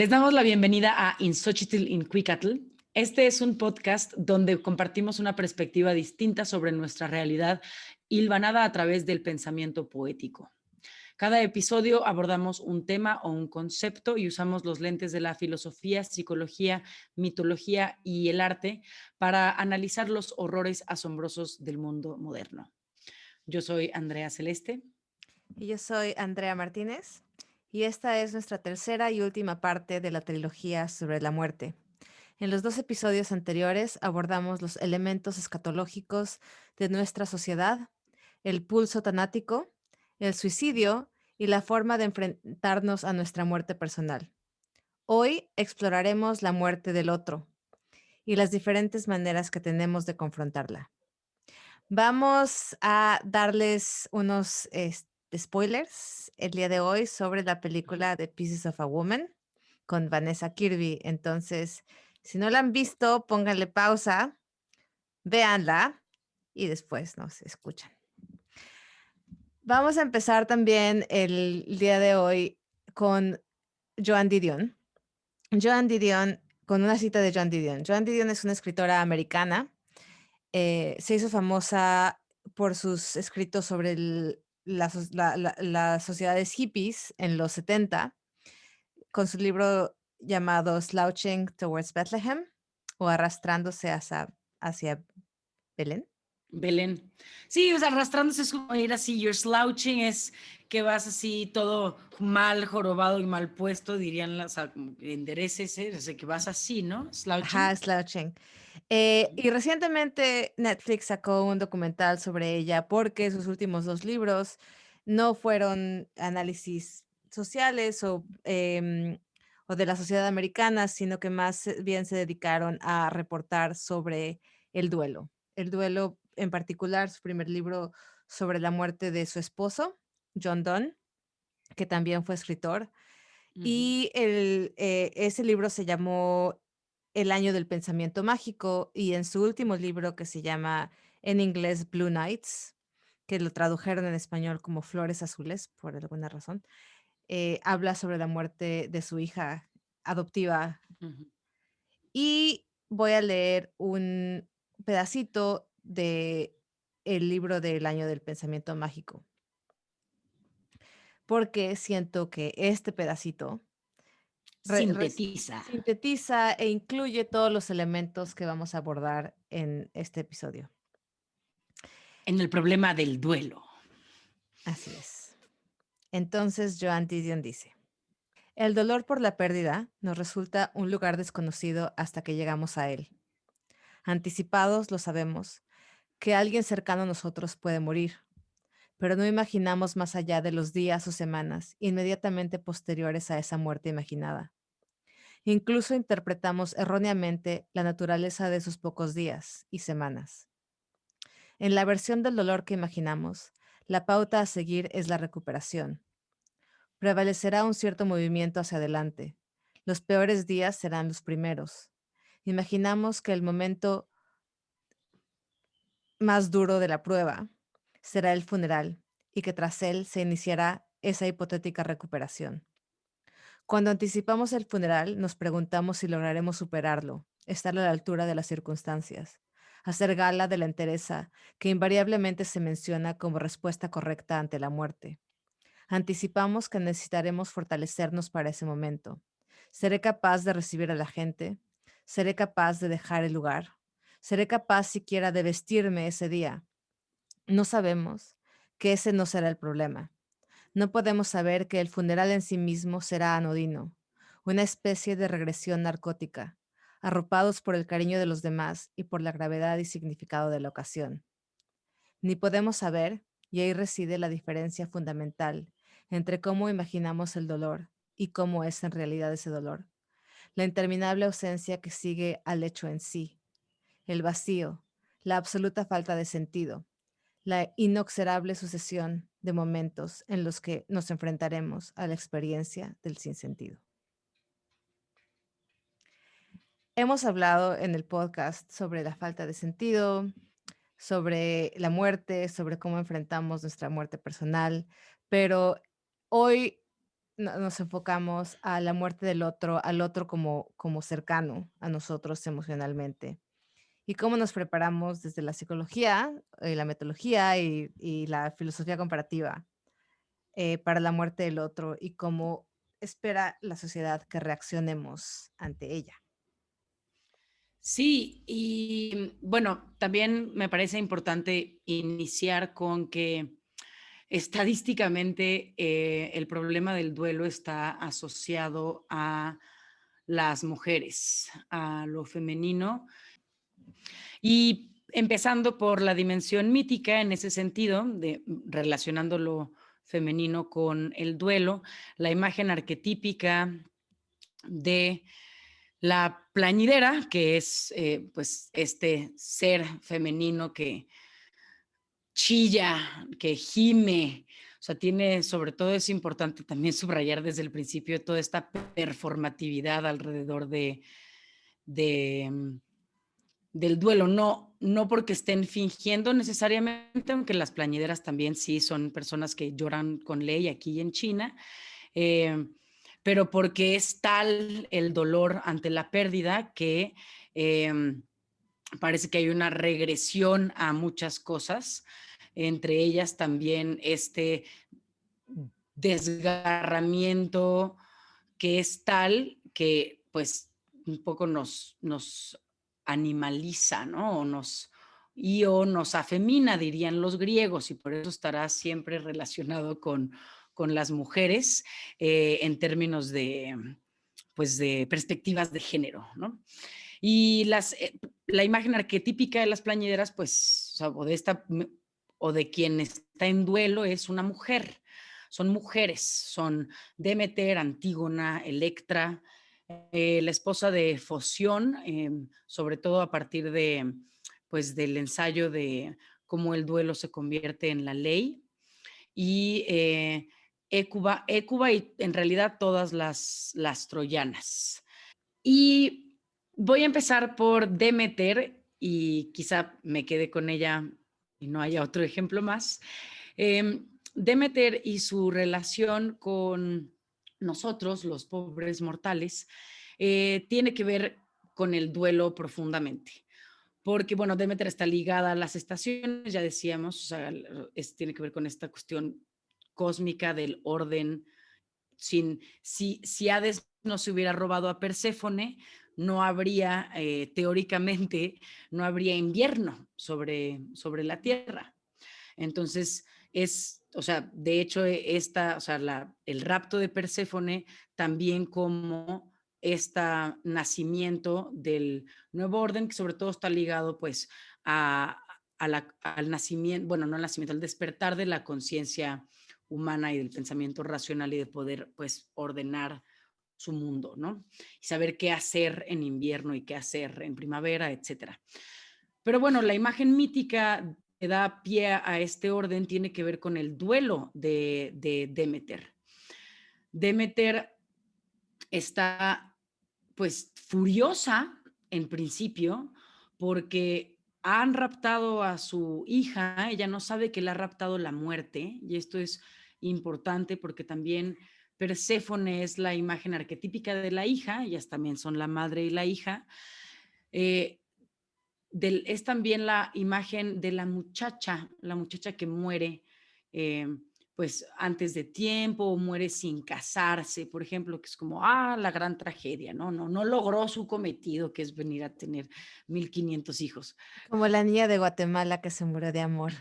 Les damos la bienvenida a In Xochitl Incuicatl. Este es un podcast donde compartimos una perspectiva distinta sobre nuestra realidad, hilvanada a través del pensamiento poético. Cada episodio abordamos un tema o un concepto y usamos los lentes de la filosofía, psicología, mitología y el arte para analizar los horrores asombrosos del mundo moderno. Yo soy Andrea Celeste. Y yo soy Andrea Martínez, y esta es nuestra tercera y última parte de la trilogía sobre la muerte. En los 2 episodios anteriores abordamos los elementos escatológicos de nuestra sociedad, el pulso tanático, el suicidio y la forma de enfrentarnos a nuestra muerte personal. Hoy exploraremos la muerte del otro y las diferentes maneras que tenemos de confrontarla. Vamos a darles unos spoilers el día de hoy sobre la película The Pieces of a Woman con Vanessa Kirby. Entonces, si no la han visto, pónganle pausa, véanla y después nos escuchan. Vamos a empezar también el día de hoy con Joan Didion. Joan Didion, con una cita de Joan Didion. Joan Didion es una escritora americana. Se hizo famosa por sus escritos sobre las sociedades hippies en los 70, con su libro llamado Slouching Towards Bethlehem o Arrastrándose hacia Belén. Belén. Sí, o sea, arrastrándose es como ir así, you're slouching es que vas así todo mal, jorobado y mal puesto, dirían las, o sea, como que enderécese, o sea, que vas así, ¿no? Ajá, Slouching. Slouching. Y recientemente Netflix sacó un documental sobre ella porque sus últimos 2 libros no fueron análisis sociales o de la sociedad americana, sino que más bien se dedicaron a reportar sobre el duelo. El duelo, en particular, su primer libro sobre la muerte de su esposo, John Donne, que también fue escritor. Ujú. Y ese libro se llamó El año del pensamiento mágico, y en su último libro, que se llama en inglés Blue Nights, que lo tradujeron en español como Flores Azules, por alguna razón, habla sobre la muerte de su hija adoptiva. Ujú. Y voy a leer un pedacito de el libro del año del pensamiento mágico, porque siento que este pedacito Sintetiza sintetiza e incluye todos los elementos que vamos a abordar en este episodio. en el problema del duelo. Así es. Entonces, Joan Didion dice: el dolor por la pérdida nos resulta un lugar desconocido hasta que llegamos a él. Anticipados lo sabemos, que alguien cercano a nosotros puede morir, pero no imaginamos más allá de los días o semanas inmediatamente posteriores a esa muerte imaginada. Incluso interpretamos erróneamente la naturaleza de esos pocos días y semanas. En la versión del dolor que imaginamos, la pauta a seguir es la recuperación. Prevalecerá un cierto movimiento hacia adelante. Los peores días serán los primeros. Imaginamos que el momento más duro de la prueba será el funeral y que tras él se iniciará esa hipotética recuperación. Cuando anticipamos el funeral, nos preguntamos si lograremos superarlo, estar a la altura de las circunstancias, hacer gala de la entereza que invariablemente se menciona como respuesta correcta ante la muerte. Anticipamos que necesitaremos fortalecernos para ese momento. ¿Seré capaz de recibir a la gente? ¿Seré capaz de dejar el lugar? ¿Seré capaz siquiera de vestirme ese día? No sabemos que ese no será el problema. No podemos saber que el funeral en sí mismo será anodino, una especie de regresión narcótica, arropados por el cariño de los demás y por la gravedad y significado de la ocasión. Ni podemos saber, y ahí reside la diferencia fundamental entre cómo imaginamos el dolor y cómo es en realidad ese dolor, la interminable ausencia que sigue al hecho en sí, el vacío, la absoluta falta de sentido, la inexorable sucesión de momentos en los que nos enfrentaremos a la experiencia del sinsentido. Hemos hablado en el podcast sobre la falta de sentido, sobre la muerte, sobre cómo enfrentamos nuestra muerte personal, pero hoy nos enfocamos a la muerte del otro, al otro como cercano a nosotros emocionalmente. Y cómo nos preparamos desde la psicología, la metodología y la filosofía comparativa para la muerte del otro y cómo espera la sociedad que reaccionemos ante ella. Sí, y bueno, también me parece importante iniciar con que estadísticamente el problema del duelo está asociado a las mujeres, a lo femenino, y empezando por la dimensión mítica en ese sentido, de relacionando lo femenino con el duelo, la imagen arquetípica de la plañidera, que es pues este ser femenino que chilla, que gime, o sea, tiene, sobre todo es importante también subrayar desde el principio toda esta performatividad alrededor de, del duelo, no porque estén fingiendo necesariamente, aunque las plañideras también sí son personas que lloran con ley aquí en China, eh, pero porque es tal el dolor ante la pérdida que parece que hay una regresión a muchas cosas, entre ellas también este desgarramiento que es tal que pues un poco nos animaliza, ¿no? O nos afemina, dirían los griegos, y por eso estará siempre relacionado con las mujeres en términos de, pues, de perspectivas de género, ¿no? Y la imagen arquetípica de las plañideras, pues, o de quien está en duelo es una mujer. Son mujeres, son Demeter, Antígona, Electra, la esposa de Foción, sobre todo a partir de, pues, del ensayo de cómo el duelo se convierte en la ley, y Écuba y en realidad todas las troyanas. Y voy a empezar por Demeter y quizá me quede con ella y no haya otro ejemplo más. Demeter y su relación con nosotros, los pobres mortales, tiene que ver con el duelo profundamente. Porque, bueno, Demeter está ligada a las estaciones, ya decíamos, o sea, tiene que ver con esta cuestión cósmica del orden. Si Hades no se hubiera robado a Perséfone, no habría, teóricamente, no habría invierno sobre la Tierra. Entonces, o sea, de hecho, o sea, el rapto de Perséfone también como este nacimiento del nuevo orden, que sobre todo está ligado pues al nacimiento, bueno, no al nacimiento, al despertar de la conciencia humana y del pensamiento racional y de poder pues ordenar su mundo, ¿no? Y saber qué hacer en invierno y qué hacer en primavera, etcétera. Pero bueno, la imagen mítica que da pie a este orden tiene que ver con el duelo de Demeter. Demeter está pues furiosa en principio porque han raptado a su hija, ella no sabe que le ha raptado la muerte, y esto es importante porque también Perséfone es la imagen arquetípica de la hija, ellas también son la madre y la hija. Eh, es también la imagen de la muchacha que muere eh, pues antes de tiempo o muere sin casarse, por ejemplo, que es como, la gran tragedia, ¿no? No logró su cometido, que es venir a tener 1500 hijos. Como la niña de Guatemala que se murió de amor.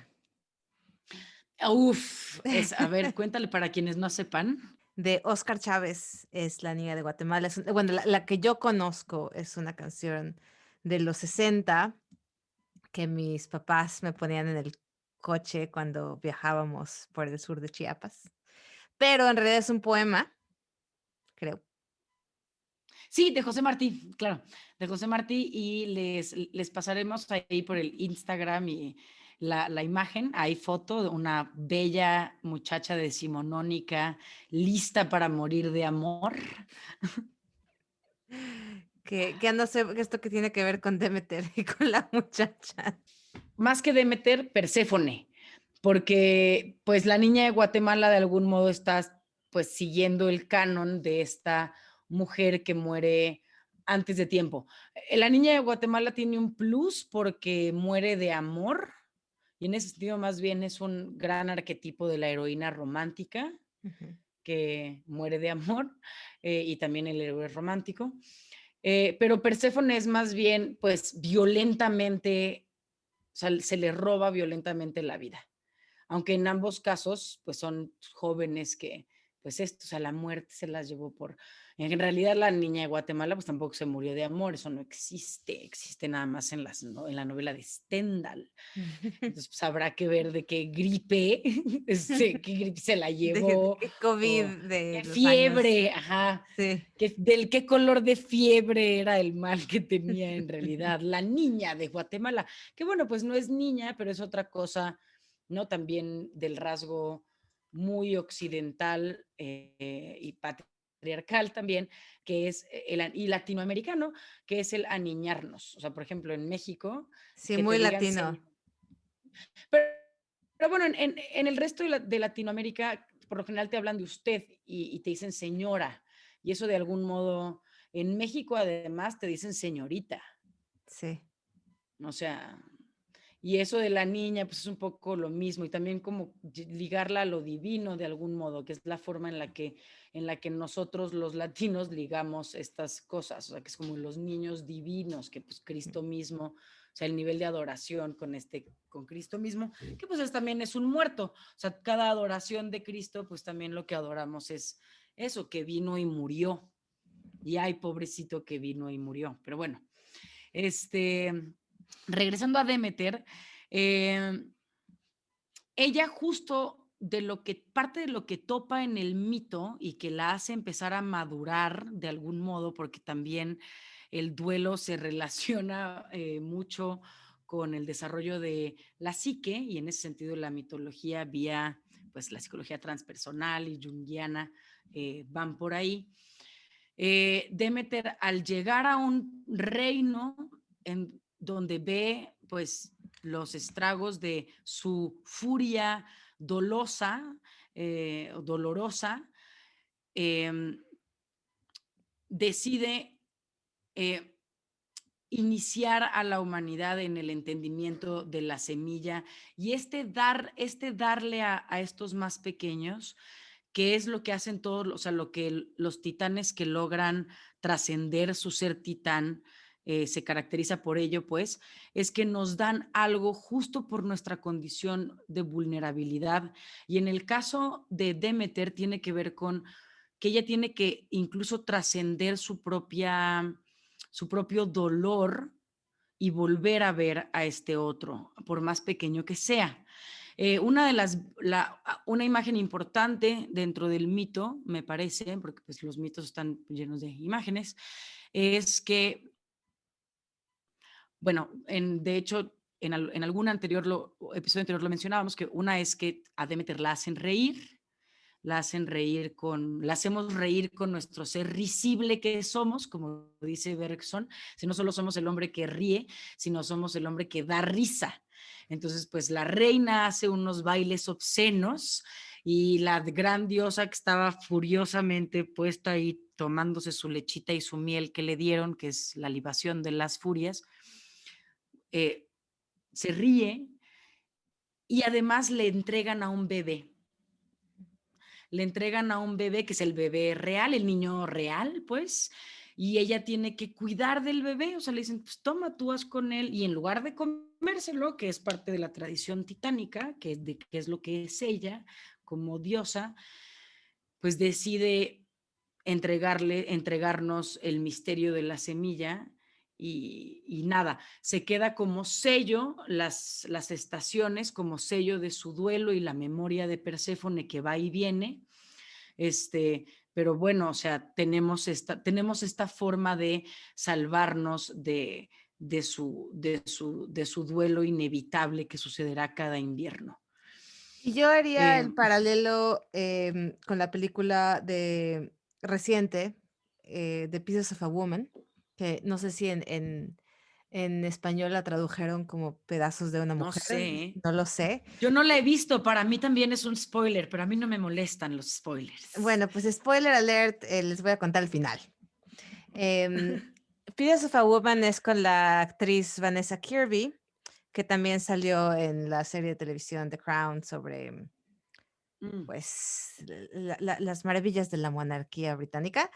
Uf, a ver, cuéntale para quienes no sepan. De Oscar Chávez es la niña de Guatemala. Bueno, la que yo conozco es una canción de los 60 que mis papás me ponían en el coche cuando viajábamos por el sur de Chiapas. Pero en realidad es un poema, creo. Sí, de José Martí, claro, de José Martí, y les pasaremos ahí por el Instagram y la imagen, hay foto de una bella muchacha decimonónica lista para morir de amor. Que no sé esto que tiene que ver con Demeter y con la muchacha. Más que Demeter, Perséfone, porque pues la niña de Guatemala de algún modo está pues siguiendo el canon de esta mujer que muere antes de tiempo. La niña de Guatemala tiene un plus porque muere de amor y en ese sentido más bien es un gran arquetipo de la heroína romántica Ujú. que muere de amor y también el héroe romántico. Pero Perséfone es más bien, pues, violentamente, o sea, se le roba violentamente la vida. Aunque en ambos casos, pues son jóvenes que, pues esto, o sea, la muerte se las llevó por... En realidad la niña de Guatemala pues tampoco se murió de amor, eso no existe, existe nada más en, en la novela de Stendhal. Entonces pues habrá que ver de qué gripe, qué gripe se la De llevó, qué o COVID de qué los años. fiebre, ajá, Sí. del qué color de fiebre era el mal que tenía en realidad la niña de Guatemala, que bueno, pues no es niña, pero es otra cosa, ¿no? También del rasgo muy occidental y patriarcal también, que es y latinoamericano, que es el aniñarnos. O sea, por ejemplo, en México, Sí, que te muy digan latino. señor. Pero, pero bueno, en el resto de Latinoamérica, por lo general te hablan de usted y te dicen señora. Y eso de algún modo, en México además te dicen señorita. Sí. O sea, y eso de la niña, pues es un poco lo mismo, y también como ligarla a lo divino de algún modo, que es la forma en la que nosotros los latinos ligamos estas cosas, o sea, que es como los niños divinos, que pues Cristo mismo, o sea, el nivel de adoración con Cristo mismo, que pues también es un muerto, o sea, cada adoración de Cristo, pues también lo que adoramos es eso, que vino y murió, y ay, pobrecito que vino y murió, pero bueno, regresando a Demeter, eh, ella justo de lo que parte de lo que topa en el mito y que la hace empezar a madurar de algún modo, porque también el duelo se relaciona mucho con el desarrollo de la psique y en ese sentido la mitología vía pues la psicología transpersonal y junguiana van por ahí. Demeter, al llegar a un reino en donde ve pues los estragos de su furia dolosa, dolorosa, eh, decide eh, iniciar a la humanidad en el entendimiento de la semilla y este darle a estos más pequeños, que es lo que hacen todos, o sea, lo que los titanes que logran trascender su ser titán, se caracteriza por ello, pues, es que nos dan algo justo por nuestra condición de vulnerabilidad. Y en el caso de Demeter tiene que ver con que ella tiene que incluso trascender su propio dolor y volver a ver a este otro, por más pequeño que sea. Una imagen importante dentro del mito, me parece, porque pues, los mitos están llenos de imágenes, es que, bueno, de hecho, en algún episodio anterior lo mencionábamos, que una es que a Demeter la hacen reír, la hacemos reír con nuestro ser risible que somos, como dice Bergson, si no solo somos el hombre que ríe, sino somos el hombre que da risa. Entonces, pues la reina hace unos bailes obscenos y la gran diosa que estaba furiosamente puesta ahí tomándose su lechita y su miel que le dieron, que es la libación de las furias, eh, se ríe y además le entregan a un bebé. Le entregan a un bebé que es el bebé real, el niño real, pues, y ella tiene que cuidar del bebé, o sea, le dicen, pues toma, tú haz con él, y en lugar de comérselo, que es parte de la tradición titánica, que es lo que es ella como diosa, pues decide entregarnos el misterio de la semilla y nada, se queda como sello las estaciones, como sello de su duelo y la memoria de Perséfone que va y viene, pero bueno, o sea, tenemos esta forma de salvarnos de su duelo inevitable que sucederá cada invierno. Y yo haría Eh, el paralelo, con la película reciente, The Pieces of a Woman, que no sé si en En español la tradujeron como Pedazos de una No mujer, sé, ¿eh? no lo sé. Yo no la he visto, para mí también es un spoiler, pero a mí no me molestan los spoilers. Bueno, pues spoiler alert, les voy a contar el final. Em, Pieces of a Woman es con la actriz Vanessa Kirby, que también salió en la serie de televisión The Crown sobre, Mm, pues, las maravillas de la monarquía británica.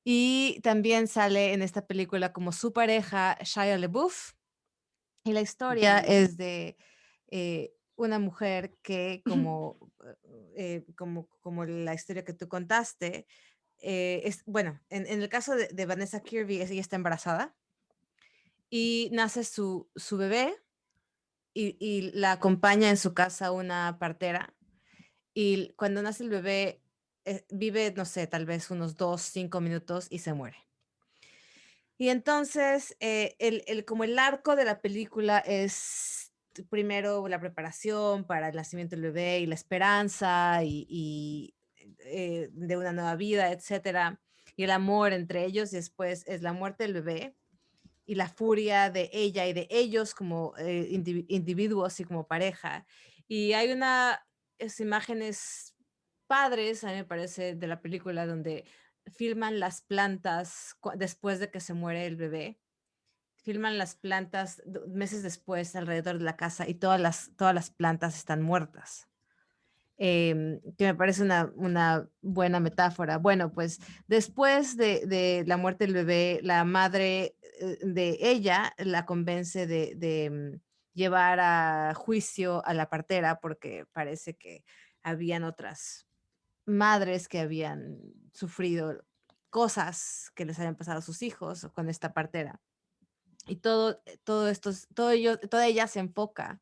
Y también sale en esta película como su pareja, Shia LaBeouf. Y la historia ujú. es de una mujer que, como la historia que tú contaste, bueno, en el caso de Vanessa Kirby, ella está embarazada y nace su bebé y la acompaña en su casa una partera. Y cuando nace el bebé, vive, no sé, tal vez unos 2, 5 minutos y se muere. Y entonces, como el arco de la película es primero la preparación para el nacimiento del bebé y la esperanza de una nueva vida, etcétera, y el amor entre ellos, y después es la muerte del bebé y la furia de ella y de ellos como individuos y como pareja. Y hay imágenes padres, a mí me parece, de la película donde filman las plantas después de que se muere el bebé. Filman las plantas meses después alrededor de la casa y todas las plantas están muertas. Que me parece una buena metáfora. Bueno, pues después de la muerte del bebé, la madre de ella la convence de llevar a juicio a la partera porque parece que habían otras madres que habían sufrido cosas que les habían pasado a sus hijos con esta partera. Y toda ella se enfoca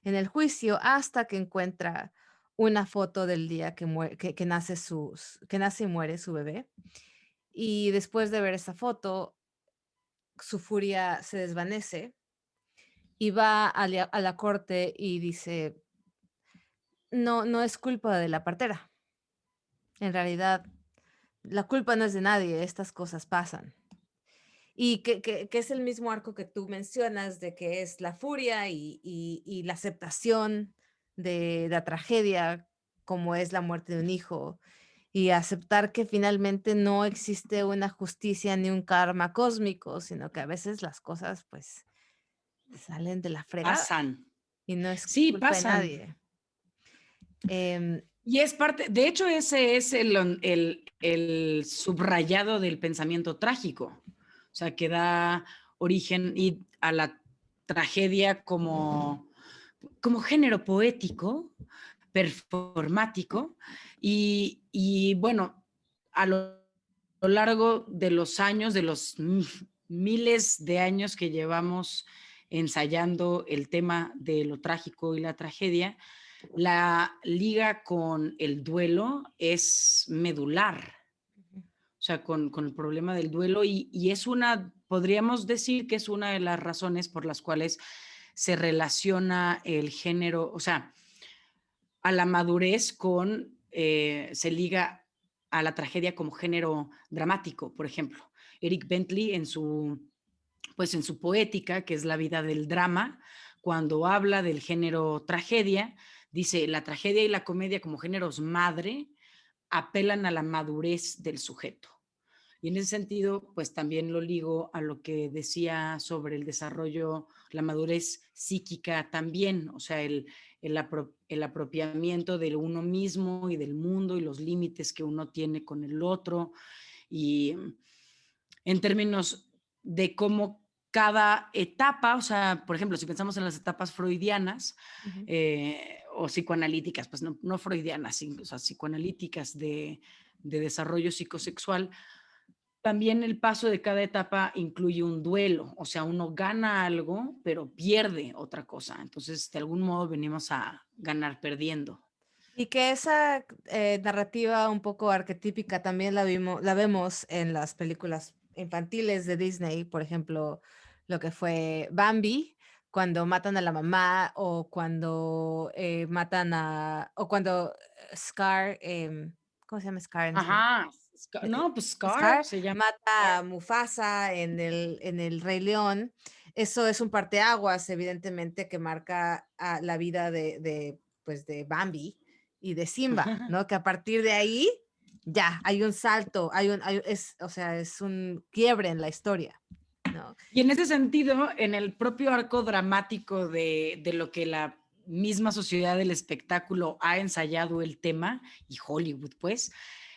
en el juicio hasta que encuentra una foto del día que nace y muere su bebé. Y después de ver esa foto, su furia se desvanece y va a la corte y dice, no, no es culpa de la partera. En realidad, la culpa no es de nadie, estas cosas pasan. Y que es el mismo arco que tú mencionas, de que es la furia y la aceptación de la tragedia, como es la muerte de un hijo, y aceptar que finalmente no existe una justicia ni un karma cósmico, sino que a veces las cosas pues salen de la fregada Pasan. y no es Sí, culpa de pasan. nadie. Em, Y es parte, de hecho, ese es el subrayado del pensamiento trágico, o sea, que da origen a la tragedia como género poético, performático, y bueno, a lo largo de los años, de los miles de años que llevamos ensayando el tema de lo trágico y la tragedia, la liga con el duelo es medular, o sea, con el problema del duelo y es podríamos decir que es una de las razones por las cuales se relaciona el género, o sea, a la madurez se liga a la tragedia como género dramático, por ejemplo. Eric Bentley pues en su poética, que es la vida del drama, cuando habla del género tragedia, dice, la tragedia y la comedia como géneros madre apelan a la madurez del sujeto. Y en ese sentido, pues también lo ligo a lo que decía sobre el desarrollo, la madurez psíquica también, o sea, el apropiamiento de uno mismo y del mundo y los límites que uno tiene con el otro. Y en términos de cómo cada etapa, o sea, por ejemplo, si pensamos en las etapas freudianas Ujú. o psicoanalíticas, pues no freudianas, o sea, psicoanalíticas de desarrollo psicosexual, también el paso de cada etapa incluye un duelo, o sea, uno gana algo, pero pierde otra cosa. Entonces, de algún modo venimos a ganar perdiendo. Y que esa narrativa un poco arquetípica también la vemos en las películas infantiles de Disney, por ejemplo, lo que fue Bambi, cuando matan a la mamá o cuando o cuando Scar, ¿cómo se llama Scar en español? Ajá, no, pues Scar Scar se llama mata Scar. a Mufasa en el Rey León. eso es un parteaguas, evidentemente, que marca la vida pues, de Bambi y de Simba, ¿no? Que a partir de ahí ya hay un salto, o sea, es un quiebre en la historia, ¿no? Y en ese sentido, en el propio arco dramático de lo que la misma sociedad del espectáculo ha ensayado el tema, y Hollywood, pues,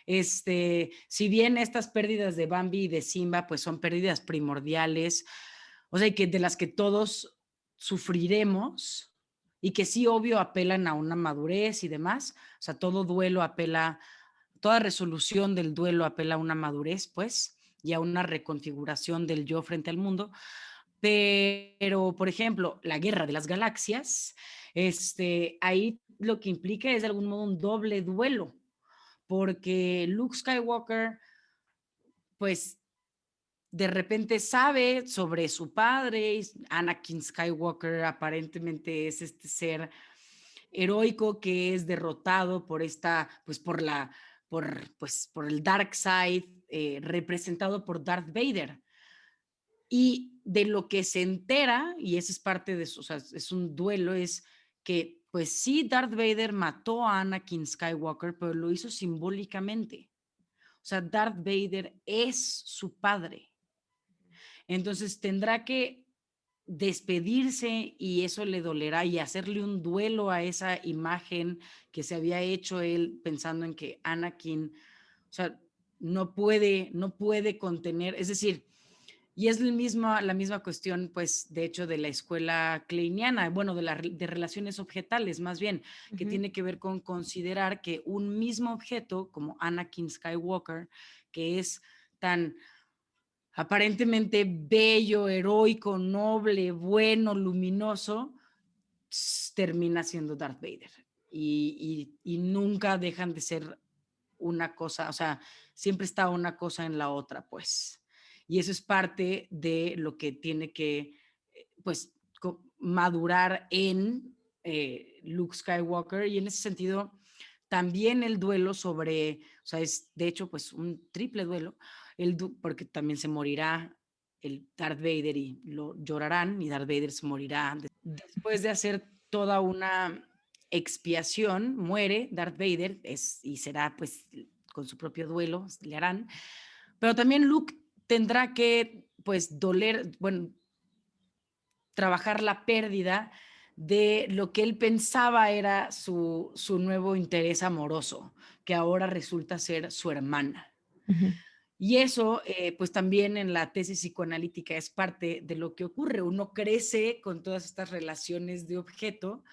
si bien estas pérdidas de Bambi y de Simba, pues son pérdidas primordiales, o sea, que de las que todos sufriremos y que sí, obvio, apelan a una madurez y demás, o sea, todo duelo apela, toda resolución del duelo apela a una madurez, pues, y a una reconfiguración del yo frente al mundo. Pero, por ejemplo, la Guerra de las Galaxias, ahí lo que implica es de algún modo un doble duelo, porque Luke Skywalker, pues de repente sabe sobre su padre, Anakin Skywalker aparentemente es este ser heroico que es derrotado por por el Dark Side, representado por Darth Vader. Y de lo que se entera, y esa es parte de eso, o sea, es un duelo, es que, pues sí, Darth Vader mató a Anakin Skywalker, pero lo hizo simbólicamente. O sea, Darth Vader es su padre. Entonces tendrá que despedirse y eso le dolerá y hacerle un duelo a esa imagen que se había hecho él pensando en que Anakin, o sea, no puede contener, es decir, y es la misma cuestión, pues, de hecho, de la escuela kleiniana, bueno, de relaciones objetales, más bien, que Ujú. tiene que ver con considerar que un mismo objeto, como Anakin Skywalker, que es tan aparentemente bello, heroico, noble, bueno, luminoso, termina siendo Darth Vader. Y nunca dejan de ser una cosa, o sea, siempre está una cosa en la otra, pues. Y eso es parte de lo que tiene que, pues, madurar en Luke Skywalker. Y en ese sentido, también el duelo sobre, o sea, es de hecho, pues, un triple duelo, porque también se morirá el Darth Vader y lo llorarán, y Darth Vader se morirá después de hacer toda una expiación, muere Darth Vader y será pues con su propio duelo, le harán, pero también Luke tendrá que pues doler, bueno, trabajar la pérdida de lo que él pensaba era su nuevo interés amoroso, que ahora resulta ser su hermana. Ujú. Y eso, pues también en la tesis psicoanalítica es parte de lo que ocurre. Uno crece con todas estas relaciones de objeto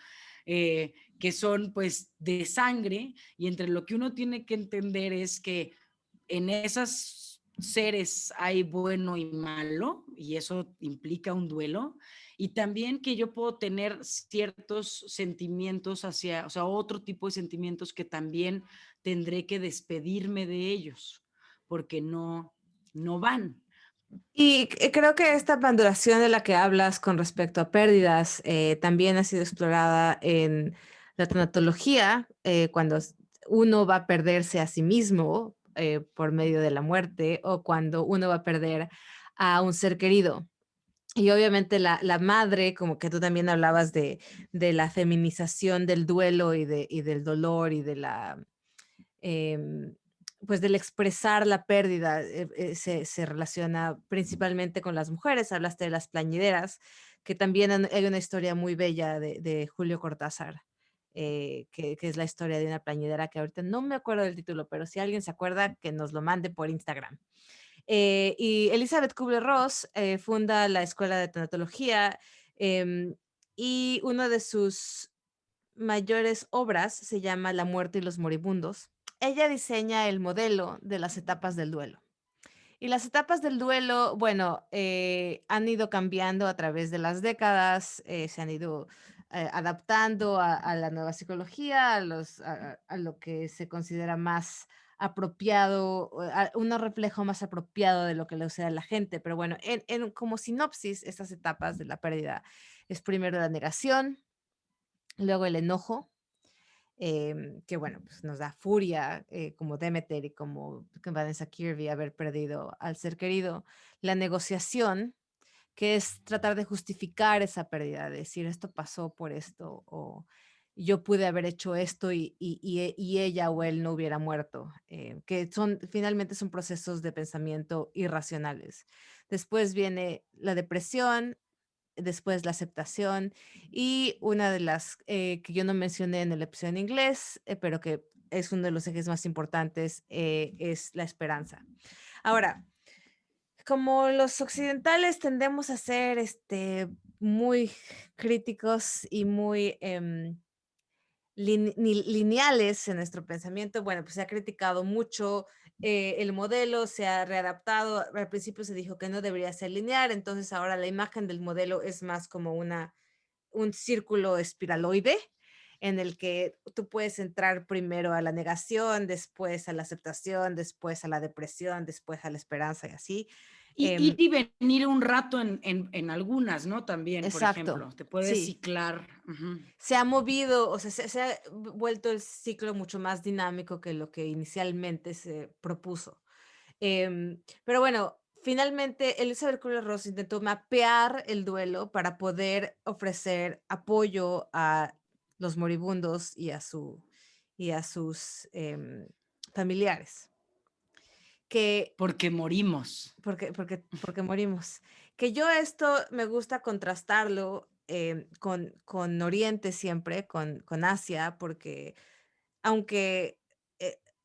que son pues de sangre y entre lo que uno tiene que entender es que en esos seres hay bueno y malo y eso implica un duelo y también que yo puedo tener ciertos sentimientos hacia, o sea, otro tipo de sentimientos que también tendré que despedirme de ellos porque no van. Y creo que esta maduración de la que hablas con respecto a pérdidas también ha sido explorada en la tanatología, cuando uno va a perderse a sí mismo por medio de la muerte o cuando uno va a perder a un ser querido. Y obviamente la madre, como que tú también hablabas de la feminización del duelo y del dolor y de em, pues del expresar la pérdida, se relaciona principalmente con las mujeres. Hablaste de las plañideras, que también hay una historia muy bella de Julio Cortázar, que es la historia de una plañidera que ahorita no me acuerdo del título, pero si alguien se acuerda, que nos lo mande por Instagram. Y Elizabeth Kubler-Ross funda la Escuela de Tanatología, y una de sus mayores obras se llama La muerte y los moribundos. Ella diseña el modelo de las etapas del duelo. Y las etapas del duelo, bueno, han ido cambiando a través de las décadas, se han ido adaptando a la nueva psicología, a lo que se considera más apropiado, un reflejo más apropiado de lo que le sucede a la gente. Pero bueno, como sinopsis, estas etapas de la pérdida es primero la negación, luego el enojo, que bueno, pues nos da furia, como Demeter y como Vanessa Kirby haber perdido al ser querido. La negociación, que es tratar de justificar esa pérdida, de decir esto pasó por esto o yo pude haber hecho esto y ella o él no hubiera muerto, que son finalmente son procesos de pensamiento irracionales. Después viene la depresión, después la aceptación y una de las que yo no mencioné en el episodio en inglés, pero que es uno de los ejes más importantes, es la esperanza. Ahora, como los occidentales tendemos a ser muy críticos y muy lineales en nuestro pensamiento, bueno, pues se ha criticado mucho el modelo, se ha readaptado. Al principio se dijo que no debería ser lineal, entonces ahora la imagen del modelo es más como un círculo espiraloide en el que tú puedes entrar primero a la negación, después a la aceptación, después a la depresión, después a la esperanza y así. Y ir y venir un rato en algunas, ¿no? También, por Exacto, ejemplo, te puedes sí. ciclar. Ujú. Se ha movido, o sea, se ha vuelto el ciclo mucho más dinámico que lo que inicialmente se propuso. Pero bueno, finalmente Elizabeth Kubler-Ross intentó mapear el duelo para poder ofrecer apoyo a los moribundos y a sus familiares. Que Porque morimos. porque morimos. Que yo esto me gusta contrastarlo, con Oriente siempre, con Asia, porque aunque,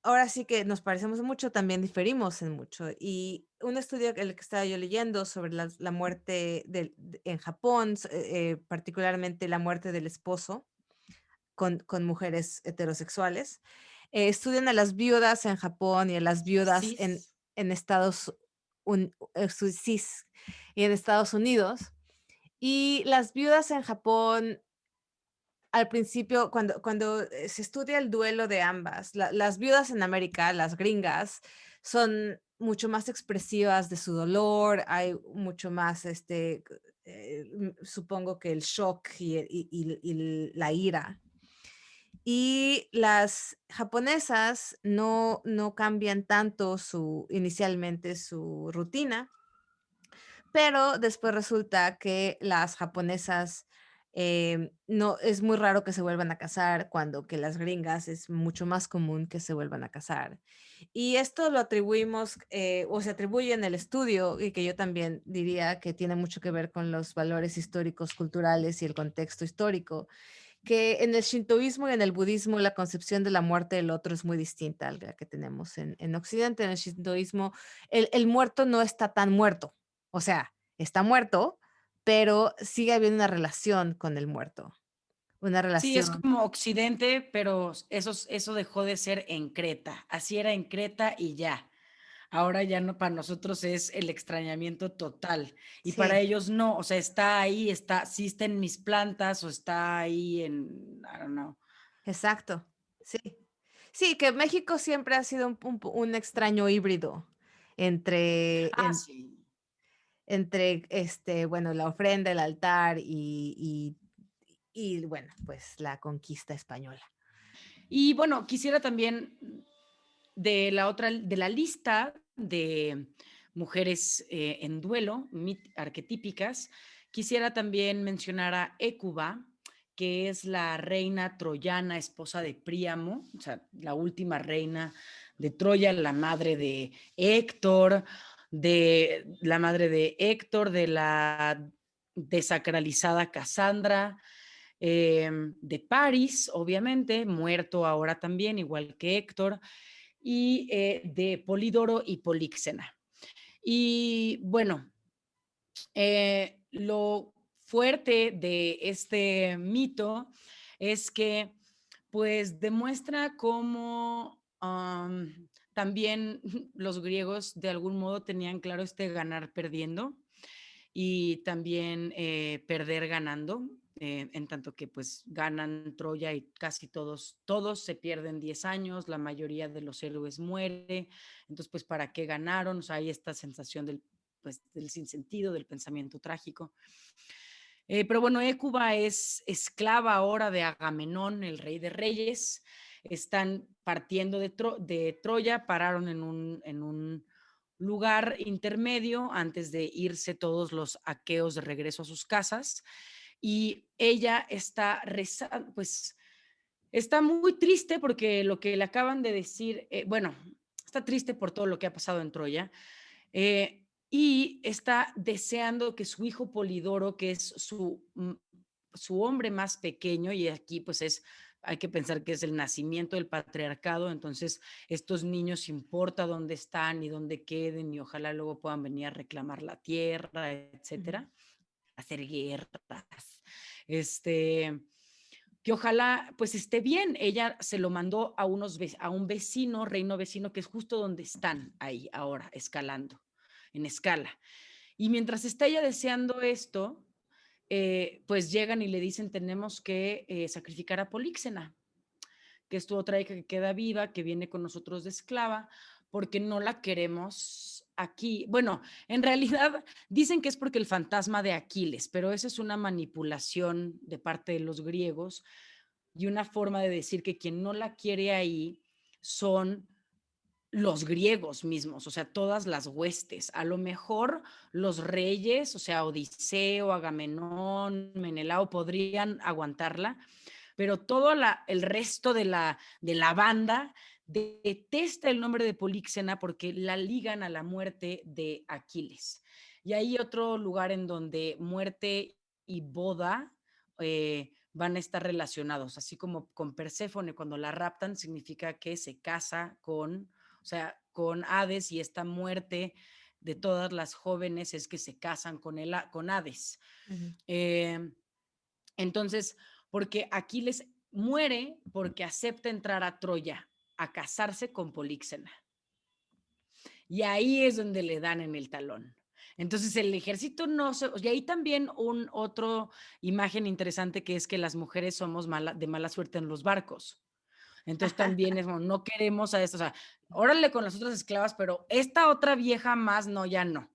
ahora sí que nos parecemos mucho, también diferimos en mucho. Y un estudio el que estaba yo leyendo sobre la muerte en Japón, particularmente la muerte del esposo con mujeres heterosexuales, estudian a las viudas en Japón y a las viudas Cis. en Estados cis, y en Estados Unidos. Y las viudas en Japón, al principio, cuando se estudia el duelo de ambas, las viudas en América, las gringas, son mucho más expresivas de su dolor, hay mucho más, supongo que el shock y la ira. Y las japonesas no cambian tanto inicialmente su rutina, pero después resulta que las japonesas, no es muy raro que se vuelvan a casar, cuando que las gringas es mucho más común que se vuelvan a casar. Y esto lo atribuimos, o se atribuye en el estudio, y que yo también diría que tiene mucho que ver con los valores históricos, culturales y el contexto histórico, que en el shintoísmo y en el budismo la concepción de la muerte del otro es muy distinta a la que tenemos en Occidente. En el shintoísmo, el muerto no está tan muerto, o sea, está muerto, pero sigue habiendo una relación con el muerto, una Sí, es relación. como Occidente, pero eso dejó de ser en Creta. Así era en Creta y ya. Ahora ya no, para nosotros es el extrañamiento total. Y para Sí, ellos no, o sea, está ahí, sí está en mis plantas o está ahí I don't know. exacto, sí. Sí, que México siempre ha sido un extraño híbrido entre, Ah, sí. entre bueno, la ofrenda, el altar y bueno, pues la conquista española. Y bueno, quisiera también de la lista de mujeres en duelo, arquetípicas, quisiera también mencionar a Écuba, que es la reina troyana, esposa de Príamo, o sea, la última reina de Troya, la madre de Héctor, de la desacralizada Casandra, de París, obviamente, muerto ahora también, igual que Héctor, y de Polidoro y Políxena. Y bueno, lo fuerte de este mito es que pues demuestra cómo también los griegos de algún modo tenían claro este ganar perdiendo y también perder ganando, en tanto que pues ganan Troya y casi todos se pierden 10 años, la mayoría de los héroes muere, entonces pues ¿para qué ganaron? O sea, hay esta sensación del sinsentido, del pensamiento trágico. Pero bueno, Écuba es esclava ahora de Agamenón, el rey de reyes. Están partiendo de Troya, pararon en un lugar intermedio antes de irse todos los aqueos de regreso a sus casas. Y ella está rezando, pues está muy triste porque lo que le acaban de decir, bueno, está triste por todo lo que ha pasado en Troya, y está deseando que su hijo Polidoro, que es su hombre más pequeño, y aquí pues hay que pensar que es el nacimiento del patriarcado, entonces estos niños importa dónde están y dónde queden y ojalá luego puedan venir a reclamar la tierra, Ujú. etcétera, hacer guerras, este, que ojalá pues esté bien. Ella se lo mandó a un vecino, reino vecino, que es justo donde están ahí ahora, escalando, en escala. Y mientras está ella deseando esto, pues llegan y le dicen, tenemos que sacrificar a Políxena, que es tu otra hija que queda viva, que viene con nosotros de esclava, porque no la queremos aquí. Bueno, en realidad dicen que es porque el fantasma de Aquiles, pero esa es una manipulación de parte de los griegos y una forma de decir que quien no la quiere ahí son los griegos mismos, o sea, todas las huestes. A lo mejor los reyes, o sea, Odiseo, Agamenón, Menelao, podrían aguantarla, pero todo el resto de la banda detesta el nombre de Políxena porque la ligan a la muerte de Aquiles. Y hay otro lugar en donde muerte y boda van a estar relacionados, así como con Perséfone, cuando la raptan, significa que se casa con, o sea, con Hades, y esta muerte de todas las jóvenes es que se casan con Hades. Ujú. Eh, entonces, porque Aquiles muere porque acepta entrar a Troya a casarse con Políxena. Y ahí es donde le dan en el talón. Entonces el ejército no se... Y ahí también otro imagen interesante que es que las mujeres somos de mala suerte en los barcos. Entonces también es como, no queremos a esto, o sea, órale con las otras esclavas, pero esta otra vieja más, no, ya no.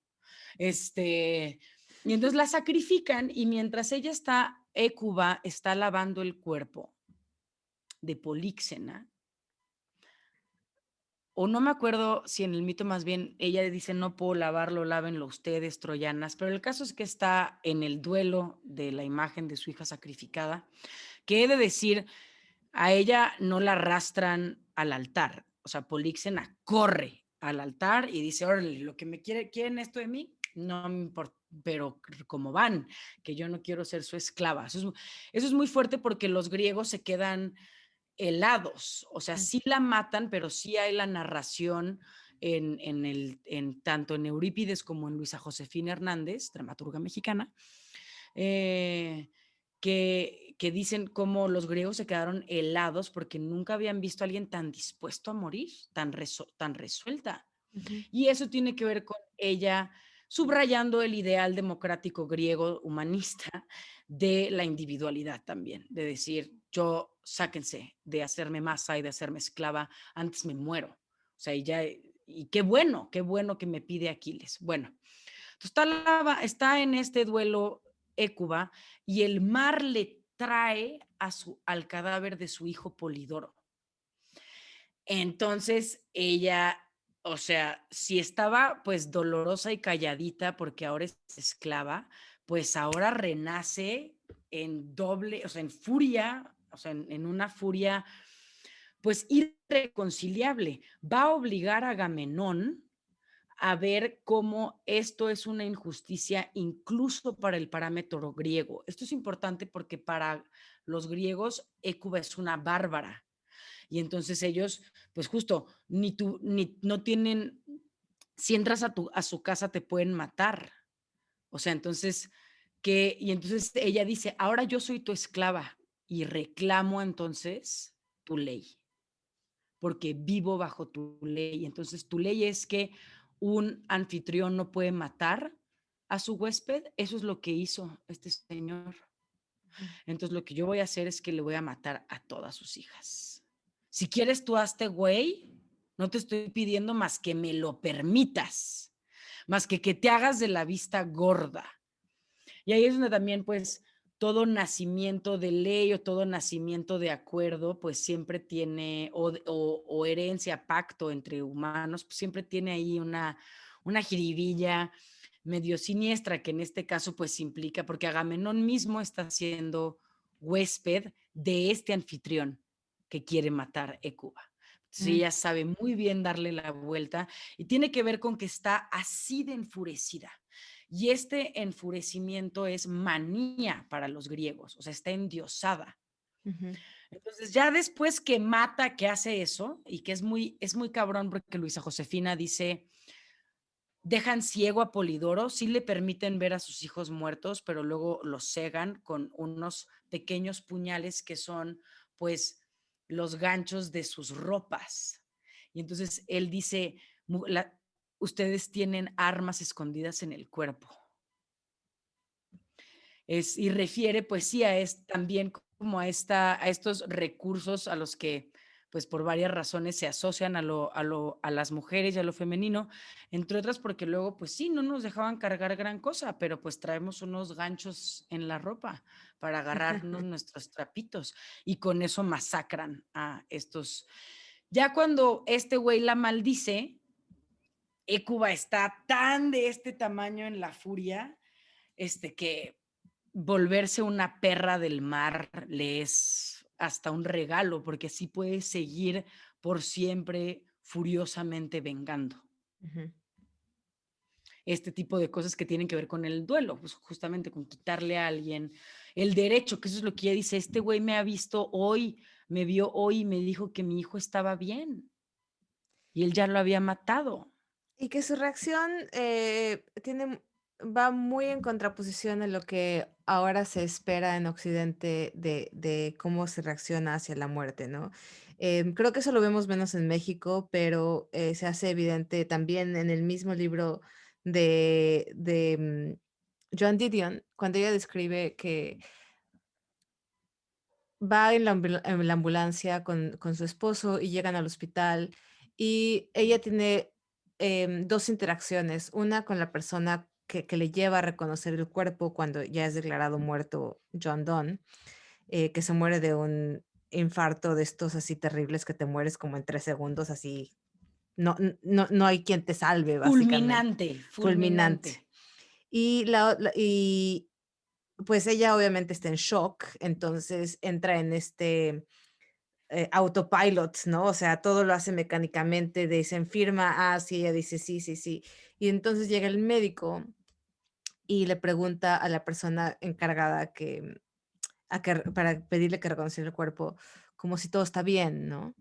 Y entonces la sacrifican y mientras ella está, Écuba está lavando el cuerpo de Políxena, o no me acuerdo si en el mito más bien ella dice no puedo lavarlo, lávenlo ustedes, troyanas, pero el caso es que está en el duelo de la imagen de su hija sacrificada, que he de decir, a ella no la arrastran al altar, o sea, Políxena corre al altar y dice, órale, lo que quieren esto de mí, no me importa, pero como van, que yo no quiero ser su esclava. Eso es muy fuerte porque los griegos se quedan helados, o sea, sí la matan, pero sí hay la narración tanto en Eurípides como en Luisa Josefina Hernández, dramaturga mexicana, eh, que dicen cómo los griegos se quedaron helados porque nunca habían visto a alguien tan dispuesto a morir, tan resuelta. Ujú. Y eso tiene que ver con ella subrayando el ideal democrático griego humanista de la individualidad también, de decir, yo sáquense de hacerme masa y de hacerme esclava, antes me muero. O sea, y qué bueno que me pide Aquiles. Bueno, entonces está en este duelo Écuba y el mar le trae al cadáver de su hijo Polidoro. Entonces ella, o sea, si estaba pues dolorosa y calladita porque ahora es esclava, pues ahora renace en doble, o sea, en furia, o sea, en una furia pues irreconciliable. Va a obligar a Agamenón a ver cómo esto es una injusticia incluso para el parámetro griego. Esto es importante porque para los griegos Écuba es una bárbara y entonces ellos, pues justo, no tienen, si entras a su casa te pueden matar. O sea, entonces, y entonces ella dice, ahora yo soy tu esclava y reclamo entonces tu ley, porque vivo bajo tu ley. Entonces, tu ley es que un anfitrión no puede matar a su huésped. Eso es lo que hizo este señor. Ujú. Entonces, lo que yo voy a hacer es que le voy a matar a todas sus hijas. Si quieres tú hazte güey, no te estoy pidiendo más que me lo permitas, más que te hagas de la vista gorda. Y ahí es donde también, pues, todo nacimiento de ley o todo nacimiento de acuerdo, pues siempre tiene, o herencia, pacto entre humanos, pues siempre tiene ahí una jiribilla medio siniestra, que en este caso pues implica, porque Agamenón mismo está siendo huésped de este anfitrión que quiere matar Hécuba. Entonces Mm, ella sabe muy bien darle la vuelta y tiene que ver con que está así de enfurecida. Y este enfurecimiento es manía para los griegos, o sea, está endiosada. ujú. Entonces, ya después que mata, que hace eso, y que es muy cabrón porque Luisa Josefina dice, dejan ciego a Polidoro, sí le permiten ver a sus hijos muertos, pero luego los cegan con unos pequeños puñales que son, pues, los ganchos de sus ropas. Y entonces él dice, ustedes tienen armas escondidas en el cuerpo. Y refiere, pues sí, también como a estos recursos a los que, pues por varias razones se asocian a las mujeres y a lo femenino, entre otras porque luego, pues sí, no nos dejaban cargar gran cosa, pero pues traemos unos ganchos en la ropa para agarrarnos nuestros trapitos y con eso masacran a estos. Ya cuando este güey la maldice, Écuba está tan de este tamaño en la furia, que volverse una perra del mar le es hasta un regalo, porque así puede seguir por siempre furiosamente vengando. Ujú. Este tipo de cosas que tienen que ver con el duelo, pues justamente con quitarle a alguien el derecho, que eso es lo que ella dice, este güey me ha visto hoy, me vio hoy y me dijo que mi hijo estaba bien y él ya lo había matado. Y que su reacción va muy en contraposición a lo que ahora se espera en Occidente de cómo se reacciona hacia la muerte, ¿no? Creo que eso lo vemos menos en México, pero se hace evidente también en el mismo libro de Joan Didion, cuando ella describe que va en la ambulancia con su esposo y llegan al hospital y ella tiene, 2 interacciones, una con la persona que le lleva a reconocer el cuerpo cuando ya es declarado muerto John Donne, que se muere de un infarto de estos así terribles que te mueres como en 3 segundos, así, no hay quien te salve, básicamente, Fulminante, fulminante. fulminante. Y pues ella obviamente está en shock, entonces entra en este autopilot, ¿no? O sea, todo lo hace mecánicamente, dicen firma, sí, ella dice sí, sí, sí. Y entonces llega el médico y le pregunta a la persona encargada para pedirle que reconociera el cuerpo, como si todo está bien, ¿no?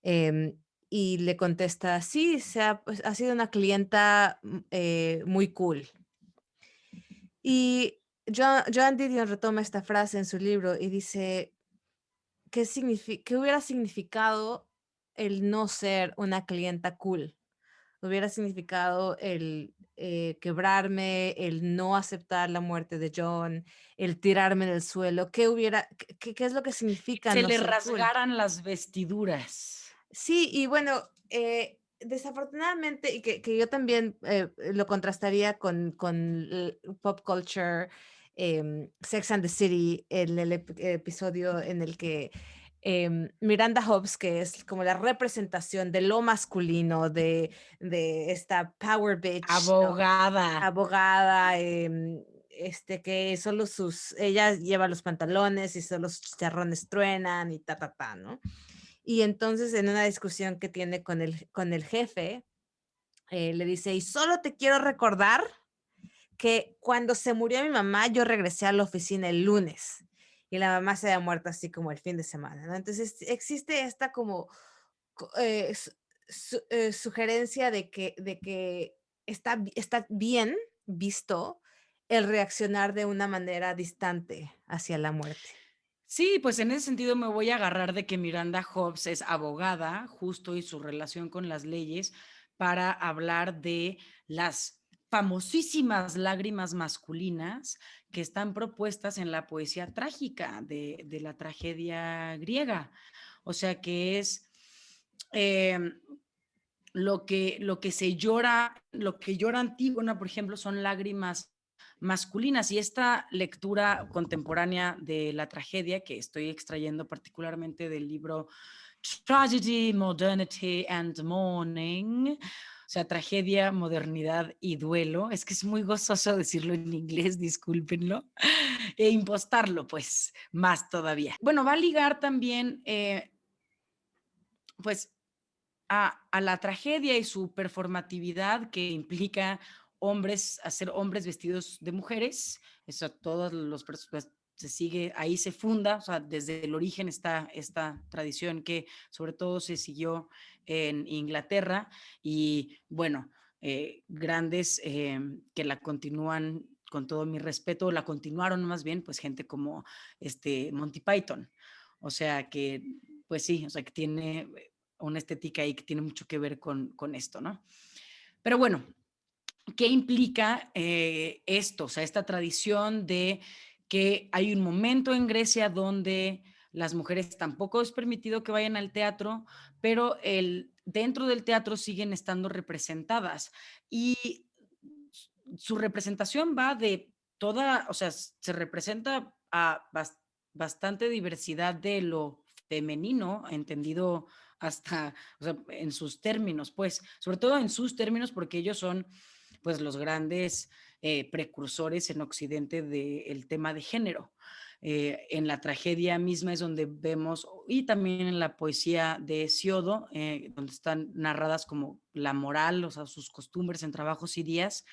Em, y le contesta, sí, pues, ha sido una clienta muy cool. Y Joan Didion retoma esta frase en su libro y dice, ¿qué hubiera significado el no ser una clienta cool? Hubiera significado el, quebrarme, el no aceptar la muerte de John, el tirarme en el suelo. ¿Qué es lo que Que significa se no le ser cool? rasgaran las vestiduras. Sí, y bueno, desafortunadamente, y que yo también lo contrastaría con pop culture, Sex and the City, en el episodio en el que Miranda Hobbs, que es como la representación de lo masculino, de esta power bitch, ¿no? Abogada. Abogada, que solo ella lleva los pantalones y solo sus charrones truenan y ta, ¿no? Y entonces en una discusión que tiene con el jefe, le dice, y solo te quiero recordar que cuando se murió mi mamá, yo regresé a la oficina el lunes y la mamá se había muerto así como el fin de semana, ¿no? Entonces existe esta como sugerencia de que está bien visto el reaccionar de una manera distante hacia la muerte. Sí, pues en ese sentido me voy a agarrar de que Miranda Hobbs es abogada, justo y su relación con las leyes, para hablar de las famosísimas lágrimas masculinas que están propuestas en la poesía trágica de la tragedia griega. O sea que es eh, lo que se llora, lo que llora Antígona, por ejemplo, son lágrimas masculinas. Y esta lectura contemporánea de la tragedia, que estoy extrayendo particularmente del libro Tragedy, Modernity and Mourning. O sea, tragedia, modernidad y duelo. Es que es muy gozoso decirlo en inglés, discúlpenlo. E impostarlo, pues, más todavía. Bueno, va a ligar también, pues, a la tragedia y su performatividad que implica hombres, hacer hombres vestidos de mujeres. Eso todos los pues, se sigue, ahí se funda, o sea, desde el origen está esta tradición que sobre todo se siguió en Inglaterra y bueno, grandes que la continúan con todo mi respeto, la continuaron más bien, pues gente como Monty Python. O sea que, pues sí, o sea que tiene una estética ahí que tiene mucho que ver con esto, ¿no? Pero bueno, ¿qué implica esto? O sea, esta tradición de que hay un momento en Grecia donde las mujeres tampoco es permitido que vayan al teatro, pero dentro del teatro siguen estando representadas y su representación va de toda, o sea, se representa a bastante diversidad de lo femenino, entendido hasta, o sea, en sus términos, pues, sobre todo en sus términos, porque ellos son, pues, los grandes precursores en Occidente del tema de género. En la tragedia misma es donde vemos, y también en la poesía de Hesiodo, donde están narradas como la moral, o sea, sus costumbres en trabajos y días,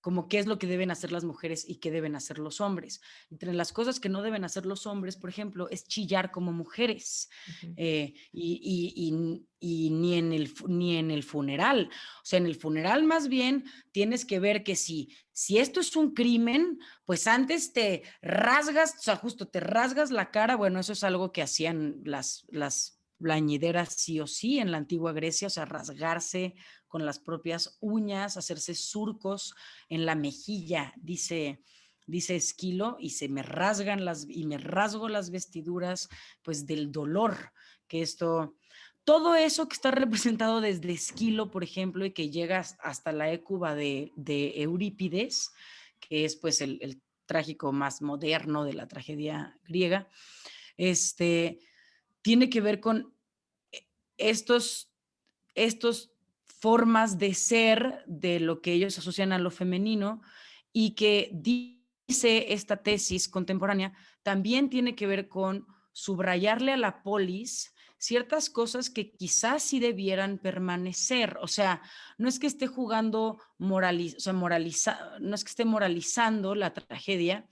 como qué es lo que deben hacer las mujeres y qué deben hacer los hombres. Entre las cosas que no deben hacer los hombres, por ejemplo, es chillar como mujeres, Ujú. y ni en el funeral. O sea, en el funeral más bien tienes que ver que si esto es un crimen, pues antes te rasgas, o sea, justo te rasgas la cara. Bueno, eso es algo que hacían las plañideras sí o sí en la antigua Grecia, o sea, rasgarse con las propias uñas, hacerse surcos en la mejilla, dice Esquilo, y se me rasgan y me rasgo las vestiduras, pues del dolor que esto, todo eso que está representado desde Esquilo, por ejemplo, y que llega hasta la écuba de Eurípides, que es pues el trágico más moderno de la tragedia griega, tiene que ver con estos, estos formas de ser de lo que ellos asocian a lo femenino y que dice esta tesis contemporánea también tiene que ver con subrayarle a la polis ciertas cosas que quizás sí debieran permanecer. O sea, no es que esté jugando no es que esté moralizando la tragedia,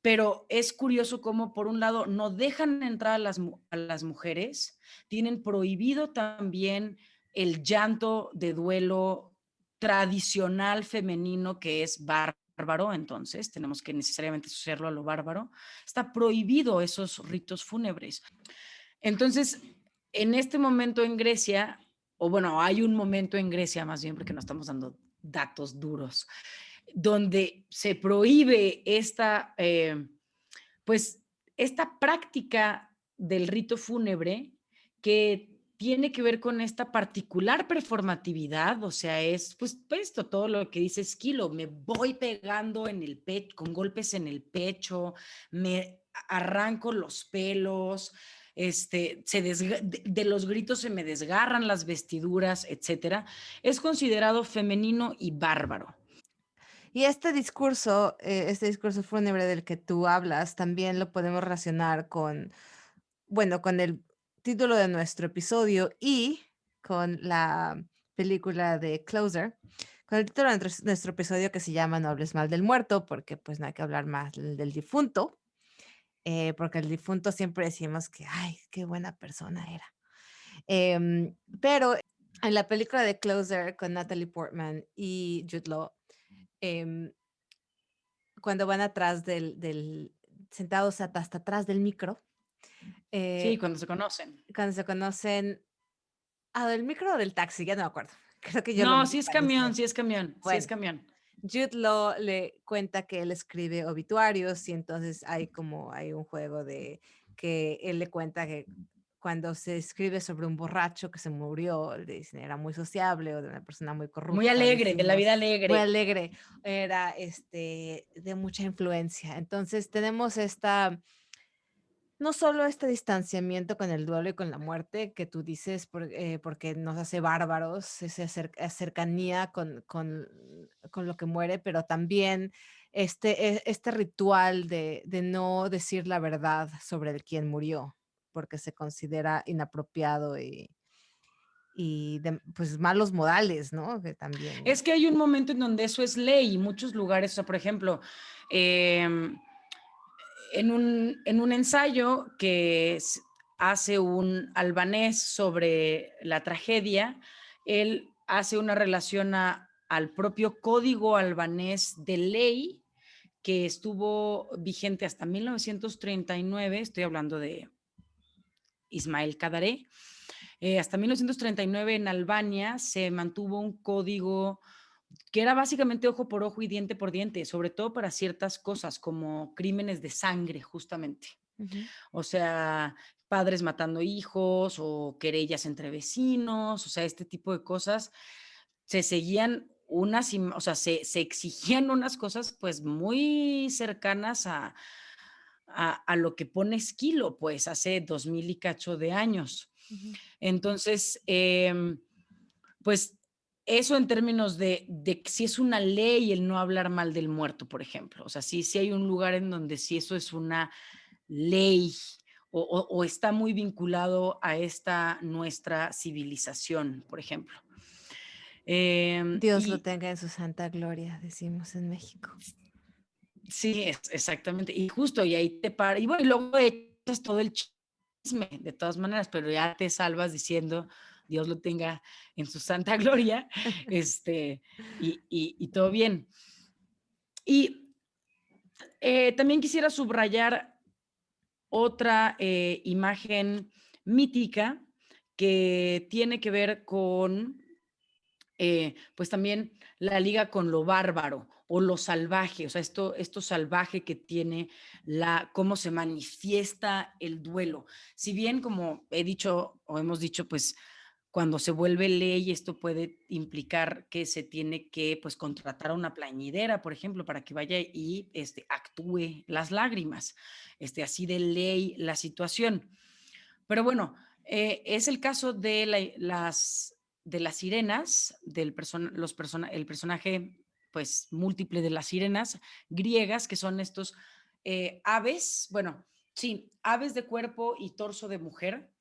pero es curioso cómo por un lado no dejan entrar a las mujeres, tienen prohibido también el llanto de duelo tradicional femenino que es bárbaro, entonces tenemos que necesariamente asociarlo a lo bárbaro, está prohibido esos ritos fúnebres. Entonces, en este momento en Grecia, o bueno, hay un momento en Grecia más bien, porque no estamos dando datos duros, donde se prohíbe pues, esta práctica del rito fúnebre que tiene que ver con esta particular performatividad, o sea, es pues esto, todo lo que dice Esquilo, me voy pegando en el pecho, con golpes en el pecho, me arranco los pelos, de los gritos se me desgarran las vestiduras, etcétera. Es considerado femenino y bárbaro. Y este discurso fúnebre del que tú hablas, también lo podemos relacionar con, bueno, con el título de nuestro episodio y con la película de Closer, con el título de nuestro episodio que se llama No hables mal del muerto, porque pues no hay que hablar más del difunto, porque el difunto siempre decimos que, ay, qué buena persona era. Pero en la película de Closer con Natalie Portman y Jude Law, em, cuando van atrás sentados hasta atrás del micro, Sí, eh, cuando se conocen. cuando se conocen, del micro o del taxi, ya no me acuerdo. Creo que yo lo No, vi sí es parecer. camión, sí es camión, sí es Bueno, camión. Jude Law le cuenta que él escribe obituarios y entonces hay un juego de que él le cuenta que cuando se escribe sobre un borracho que se murió, le dicen era muy sociable o de una persona muy Muy corrupta, alegre, de la vida decimos, muy alegre. alegre, era de mucha influencia. Entonces tenemos esta No solo este distanciamiento con el duelo y con la muerte que tú dices porque nos hace bárbaros, esa cercanía con lo que muere, pero también este ritual de no decir la verdad sobre el quien murió, porque se considera inapropiado pues malos modales, ¿no? Que también. Es que hay un momento en donde eso es ley y muchos lugares, o sea, por ejemplo, eh, en un ensayo que hace un albanés sobre la tragedia, él hace una relación al propio código albanés de ley que estuvo vigente hasta 1939, estoy hablando de Ismail Kadaré, hasta 1939 en Albania se mantuvo un código que era básicamente ojo por ojo y diente por diente, sobre todo para ciertas cosas como crímenes de sangre, justamente. Ujú. O sea, padres matando hijos o querellas entre vecinos, o sea, este tipo de cosas se seguían unas, o sea, se exigían unas cosas pues muy cercanas a lo que pone Esquilo, pues hace 2000 y cacho de años. Ujú. Entonces, pues eso en términos de si es una ley el no hablar mal del muerto, por ejemplo. O sea, sí hay un lugar en donde sí eso es una ley o está muy vinculado a esta nuestra civilización, por ejemplo. Dios lo Y tenga en su santa gloria, decimos en México. sí, exactamente. Y justo, y ahí te para, y bueno, y luego echas todo el chisme, de todas maneras, pero ya te salvas diciendo, Dios lo tenga en su santa gloria, y todo bien. Y también quisiera subrayar otra imagen mítica que tiene que ver con, pues también la liga con lo bárbaro o lo salvaje, o sea, esto salvaje que tiene cómo se manifiesta el duelo. Si bien, como he dicho o hemos dicho, pues cuando se vuelve ley, esto puede implicar que se tiene que, pues, contratar a una plañidera, por ejemplo, para que vaya y actúe las lágrimas, así de ley la situación. Pero bueno, es el caso de las sirenas, el personaje, pues, múltiple de las sirenas griegas, que son estos aves, bueno, sí, aves de cuerpo y torso de mujer,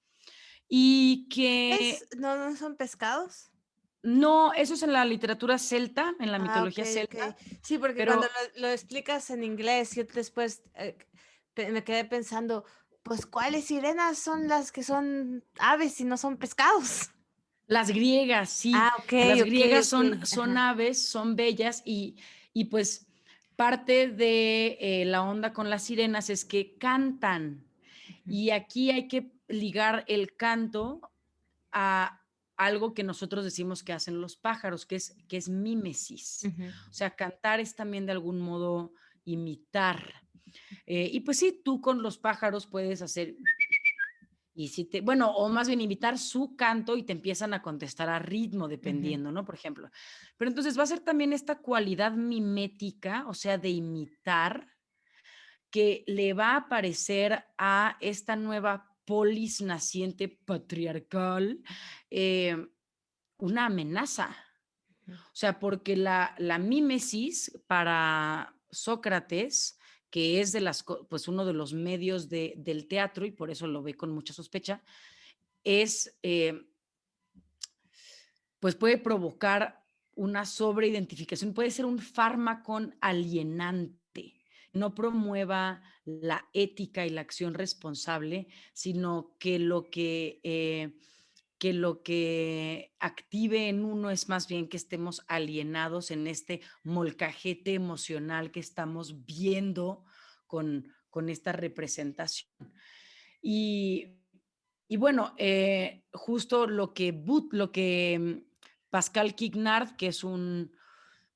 y que ¿No son pescados? no, eso es en la literatura celta, en la Ah, mitología okey, celta, okey. Sí, porque cuando pero lo explicas en inglés, yo después, me quedé pensando, pues, ¿cuáles sirenas son las que son aves y no son pescados? las griegas, sí, Ah, okey, las okey, griegas okey. son Ajá. aves, son bellas y pues parte de la onda con las sirenas es que cantan Ujú, y aquí hay que ligar el canto a algo que nosotros decimos que hacen los pájaros, que es mímesis. ujú. O sea, cantar es también de algún modo imitar. Y pues sí, tú con los pájaros puedes hacer y si te, bueno, o más bien imitar su canto y te empiezan a contestar a ritmo, Ujú, dependiendo, ¿no? Por ejemplo. Pero entonces va a ser también esta cualidad mimética, o sea, de imitar, que le va a parecer a esta nueva polis naciente patriarcal una amenaza. ujú. O sea, porque la mímesis para Sócrates, que es pues uno de los medios del teatro, y por eso lo ve con mucha sospecha, es, pues puede provocar una sobreidentificación, puede ser un fármaco alienante, no promueva la ética y la acción responsable, sino que lo que active en uno es más bien que estemos alienados en este molcajete emocional que estamos viendo con esta representación. Y, y bueno, justo lo que Pascal Quignard, que pues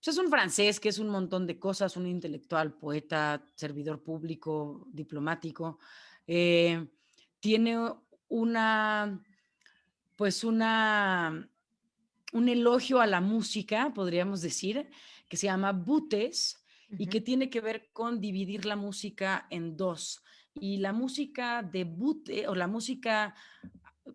es un francés, que es un montón de cosas, un intelectual, poeta, servidor público, diplomático, eh, tiene una, pues un elogio a la música, podríamos decir, que se llama Butes y Ujú, que tiene que ver con dividir la música en dos. Y la música de bute o la música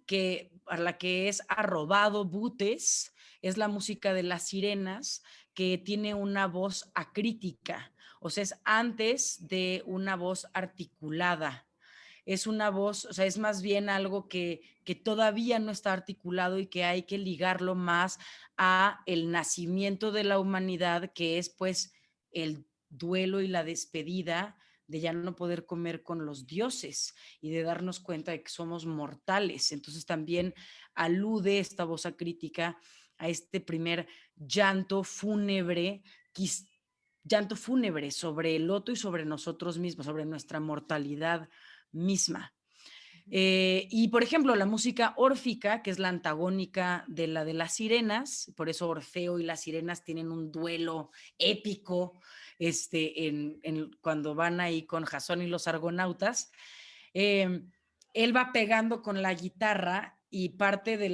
que a la que es arrobado Butes es la música de las sirenas, que tiene una voz acrítica, o sea, es antes de una voz articulada. Es una voz, o sea, es más bien algo que todavía no está articulado y que hay que ligarlo más a el nacimiento de la humanidad, que es pues el duelo y la despedida de ya no poder comer con los dioses y de darnos cuenta de que somos mortales. Entonces también alude esta voz crítica a este primer llanto fúnebre, llanto fúnebre sobre el loto y sobre nosotros mismos, sobre nuestra mortalidad misma. Y por ejemplo, la música órfica, que es la antagónica de las sirenas, por eso Orfeo y las sirenas tienen un duelo épico cuando van ahí con Jasón y los argonautas. Eh, Él va pegando con la guitarra y parte de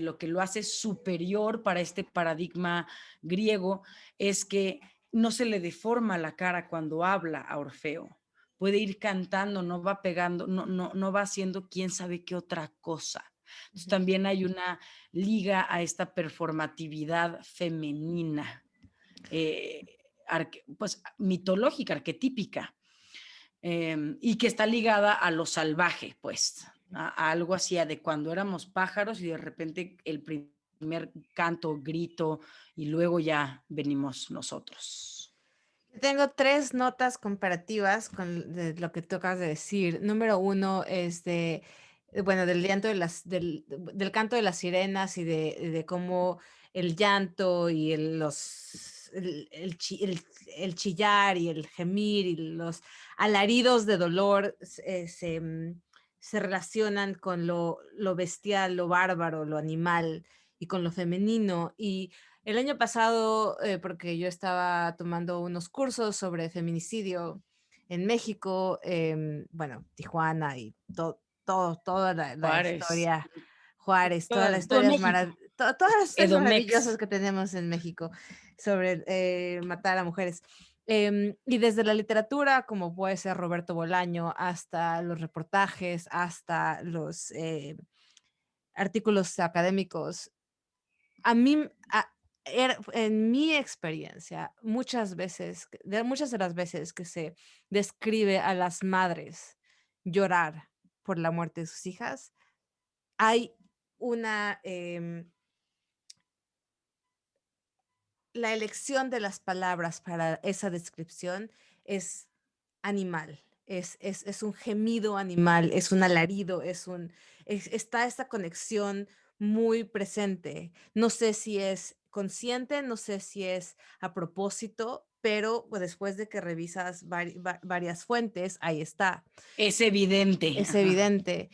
lo que lo hace superior para este paradigma griego es que no se le deforma la cara cuando habla a Orfeo. Puede ir cantando, no va pegando, no va haciendo quién sabe qué otra cosa. Entonces, también hay una liga a esta performatividad femenina, pues mitológica, arquetípica, y que está ligada a lo salvaje, pues, a algo así de cuando éramos pájaros y de repente el primer canto, grito, y luego ya venimos nosotros. Tengo 3 notas comparativas con lo que tú acabas de decir. Número 1 es bueno, del llanto del canto de las sirenas y de cómo el llanto y el chillar y el gemir y los alaridos de dolor se relacionan con lo bestial, lo bárbaro, lo animal y con lo femenino. Y el año pasado, porque yo estaba tomando unos cursos sobre feminicidio en México, bueno, Tijuana y toda la Juárez, historia, Juárez, todas las todo historias, México, todas las historias maravillosas Edomex. que tenemos en México sobre matar a mujeres. Y desde la literatura, como puede ser Roberto Bolaño, hasta los reportajes, hasta los artículos académicos, a mí, en mi experiencia, muchas de las veces que se describe a las madres llorar por la muerte de sus hijas, hay una, la elección de las palabras para esa descripción es animal, es un gemido animal, es un alarido, está esta conexión muy presente. No sé si es consciente, no sé si es a propósito, pero pues, después de que revisas varias fuentes, ahí está, Es evidente. es Ajá. evidente.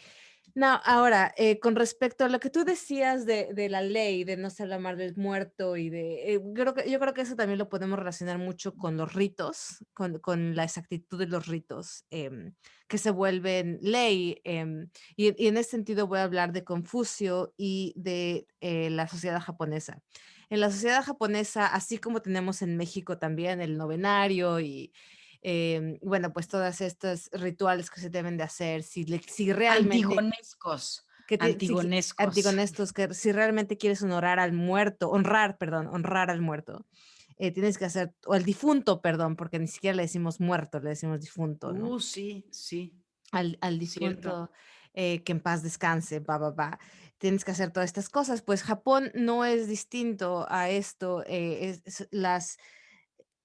No, ahora, con respecto a lo que tú decías de la ley, de no se habla mal del muerto y yo creo que eso también lo podemos relacionar mucho con los ritos, con la exactitud de los ritos, que se vuelven ley. Y en ese sentido voy a hablar de Confucio y de la sociedad japonesa. En la sociedad japonesa, así como tenemos en México también el novenario y bueno, pues todas estas rituales que se deben de hacer, si realmente, Antigonescos, si antigonescos. antigonestos, que si realmente quieres honrar al muerto, tienes que hacer, o al difunto, perdón, porque ni siquiera le decimos muerto, le decimos difunto, ¿no? Sí, sí, Al cierto. difunto, que en paz descanse, tienes que hacer todas estas cosas. Pues Japón no es distinto a esto,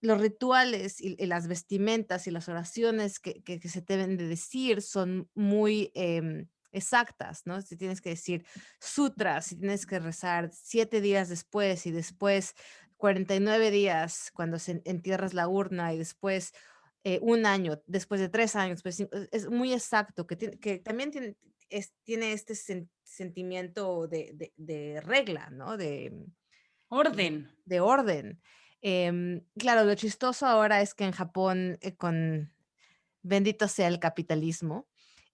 los rituales y las vestimentas y las oraciones que se deben de decir son muy exactas, ¿no? Si tienes que decir sutras, si tienes que rezar 7 días después y después 49 días cuando entierras la urna y después un año, después de 3 años, pues es muy exacto, que también tiene este sentimiento de regla, ¿no? Orden. De orden. Claro, lo chistoso ahora es que en Japón, bendito sea el capitalismo,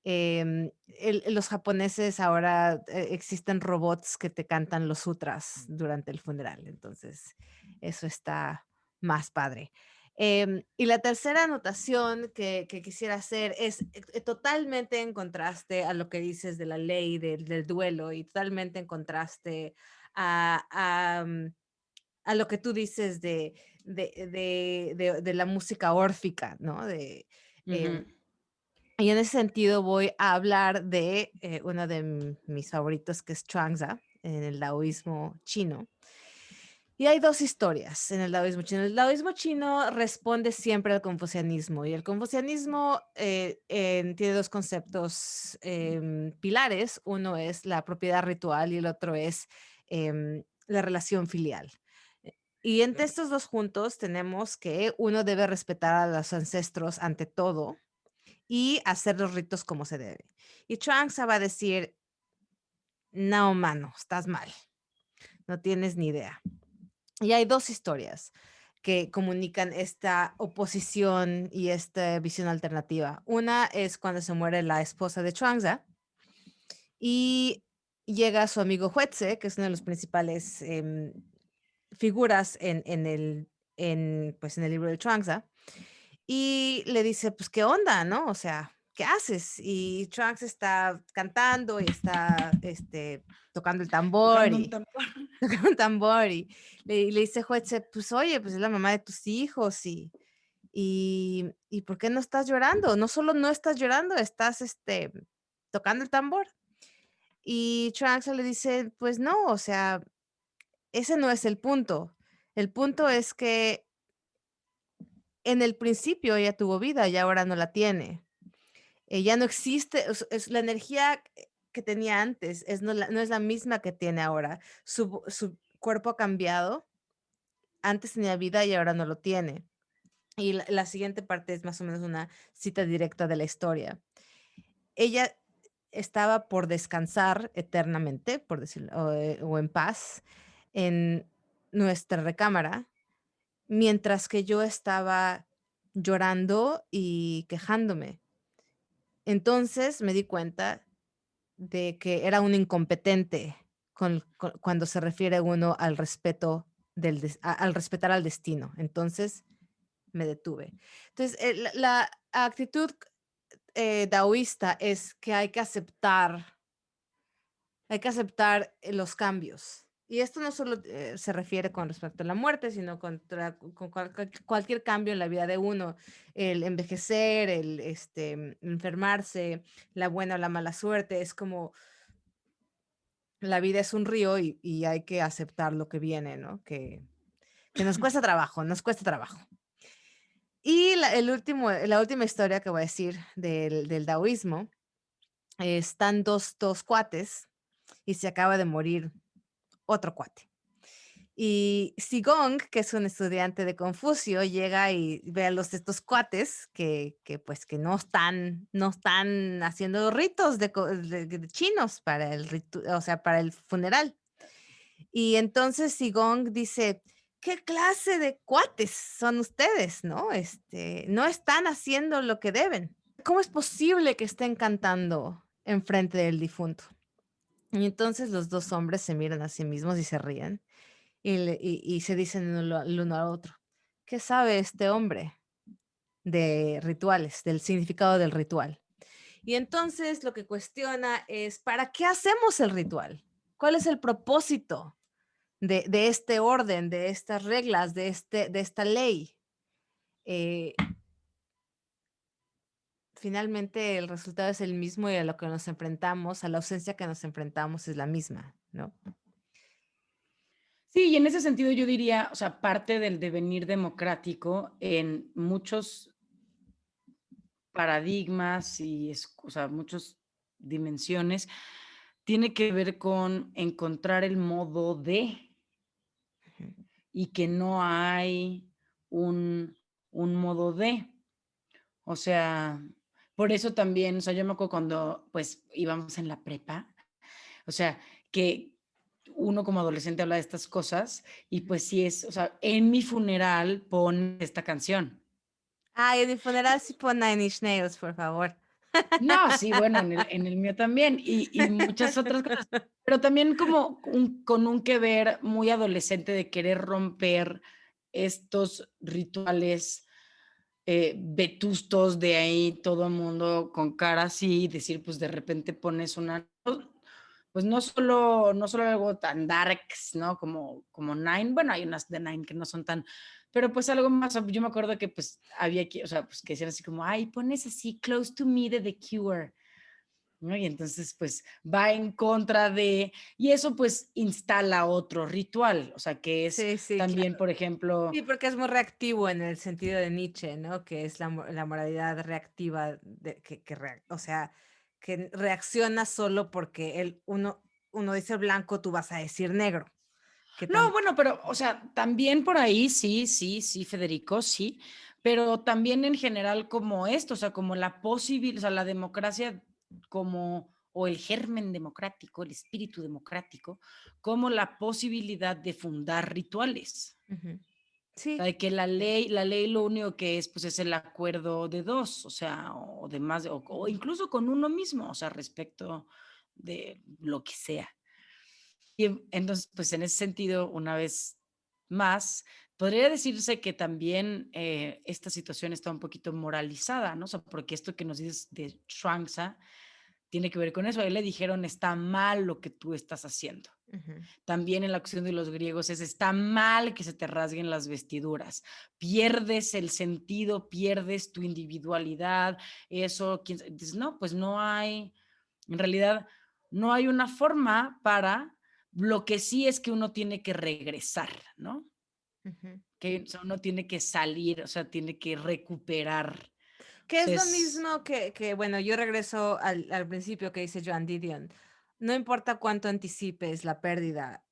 los japoneses ahora existen robots que te cantan los sutras durante el funeral, entonces eso está más padre. Y la tercera anotación que quisiera hacer es totalmente en contraste a lo que dices de la ley del duelo y totalmente en contraste a, a, mm, a lo que tú dices de la música órfica, ¿no? Ujú. Y en ese sentido voy a hablar de uno de mis favoritos, que es Chuangzi, en el taoísmo chino. Y hay dos historias en el taoísmo chino. El taoísmo chino responde siempre al confucianismo y el confucianismo tiene dos conceptos pilares. Uno es la propiedad ritual y el otro es la relación filial. Y entre estos dos juntos tenemos que uno debe respetar a los ancestros ante todo y hacer los ritos como se debe. Y Chuangzi va a decir, no, mano, estás mal, no tienes ni idea. Y hay dos historias que comunican esta oposición y esta visión alternativa. Una es cuando se muere la esposa de Chuangzi y llega su amigo Huetze, que es una de las principales figuras pues, en el libro de Chuangzi, y le dice, pues, ¿qué onda, no? O sea, ¿qué haces? Y Trunks está cantando y está tocando el tambor Tocando un y tambor. tocando un tambor y le dice Juetze, pues, oye, pues es la mamá de tus hijos y ¿por qué no estás llorando? No solo no estás llorando, estás tocando el tambor. Y Trunks le dice, pues no, o sea, ese no es el punto. El punto es que en el principio ella tuvo vida y ahora no la tiene. Ya no existe, es la energía que tenía antes, no es la misma que tiene ahora. Su cuerpo ha cambiado, antes tenía vida y ahora no lo tiene. Y la siguiente parte es más o menos una cita directa de la historia. Ella estaba por descansar eternamente, por decirlo, o en paz, en nuestra recámara, mientras que yo estaba llorando y quejándome. Entonces me di cuenta de que era un incompetente cuando se refiere uno al respeto al respetar al destino. Entonces me detuve. Entonces, la actitud taoísta es que hay que aceptar los cambios. Y esto no solo se refiere con respecto a la muerte, sino con cualquier cambio en la vida de uno, el envejecer, el enfermarse, la buena o la mala suerte, es como la vida es un río y hay que aceptar lo que viene, ¿no? Que nos cuesta trabajo, nos cuesta trabajo. Y la última historia que voy a decir del taoísmo, están dos cuates y se acaba de morir otro cuate. Y Sigong, que es un estudiante de Confucio, llega y ve a estos cuates pues que no están haciendo ritos de chinos para o sea, para el funeral. Y entonces Sigong dice, ¿qué clase de cuates son ustedes? ¿No? No están haciendo lo que deben. ¿Cómo es posible que estén cantando enfrente del difunto? Y entonces los dos hombres se miran a sí mismos y se ríen y se dicen el uno al otro, ¿qué sabe este hombre de rituales, del significado del ritual? Y entonces lo que cuestiona es, ¿para qué hacemos el ritual? ¿Cuál es el propósito de este orden, de estas reglas, de esta ley? Eh, Finalmente el resultado es el mismo y a lo que nos enfrentamos, a la ausencia que nos enfrentamos es la misma, ¿no? Sí, y en ese sentido yo diría, o sea, parte del devenir democrático en muchos paradigmas y, o sea, muchas dimensiones, tiene que ver con encontrar el modo de, Ujú. y que no hay un modo de. O sea, por eso también, o sea, yo me acuerdo cuando pues íbamos en la prepa, o sea, que uno como adolescente habla de estas cosas y pues sí es, o sea, en mi funeral pon esta canción. Ay, en mi funeral sí pon Nine Inch Nails, por favor. No, sí, bueno, en el mío también y muchas otras cosas, pero también como con un que ver muy adolescente de querer romper estos rituales vetustos de ahí, todo el mundo con cara así, decir, pues de repente pones una, pues no solo algo tan darks, ¿no? Como Nine, bueno, hay unas de Nine que no son tan, pero pues algo más, yo me acuerdo que pues había que, o sea, pues que decían así como, ay, pones así Close to Me de The Cure, ¿no? Y entonces pues va en contra de, y eso pues instala otro ritual, o sea, que es Sí, sí, también, claro. por ejemplo, Sí, porque es muy reactivo en el sentido de Nietzsche, ¿no? Que es la moralidad reactiva de o sea, que reacciona solo porque uno dice blanco, tú vas a decir negro, que no, tam bueno, pero, o sea, también por ahí sí, sí, sí, Federico, sí, pero también en general como esto, o sea, como la posibilidad, o sea, la democracia como, o el germen democrático, el espíritu democrático, como la posibilidad de fundar rituales. Ujú. O sea, Sí, de que la ley lo único que es, pues es el acuerdo de dos, o sea, o de más, o incluso con uno mismo, o sea, respecto de lo que sea. Y entonces, pues en ese sentido, una vez más, podría decirse que también esta situación está un poquito moralizada, ¿no? O sea, porque esto que nos dices de Shuangzi tiene que ver con eso. A él le dijeron, está mal lo que tú estás haciendo. ujú. También en la cuestión de los griegos es, está mal que se te rasguen las vestiduras, pierdes el sentido, pierdes tu individualidad, eso, dices, no, pues no hay, en realidad, no hay una forma para, lo que sí es que uno tiene que regresar, ¿no? Ujú. Que o sea, uno tiene que salir, o sea, tiene que recuperar. Que es lo Entonces, mismo bueno, yo regreso al principio que dice Joan Didion. No importa cuánto anticipes la pérdida,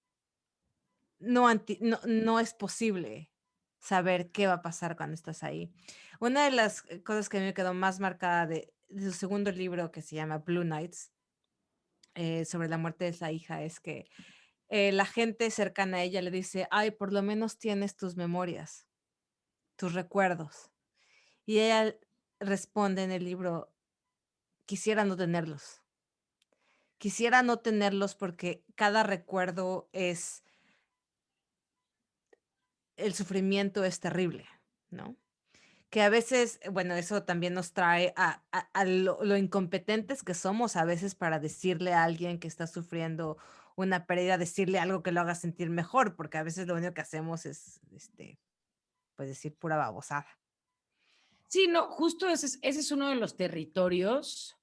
no es posible saber qué va a pasar cuando estás ahí. Una de las cosas que me quedó más marcada de su segundo libro, que se llama Blue Nights, sobre la muerte de esa hija, es que la gente cercana a ella le dice: "Ay, por lo menos tienes tus memorias, tus recuerdos". Y ella responde en el libro: "Quisiera no tenerlos. Quisiera no tenerlos porque cada recuerdo es el sufrimiento es terrible", ¿no? Que a veces, bueno, eso también nos trae a lo incompetentes que somos a veces para decirle a alguien que está sufriendo una pérdida, decirle algo que lo haga sentir mejor, porque a veces lo único que hacemos es, pues, decir pura babosada. sí, no, justo ese es uno de los territorios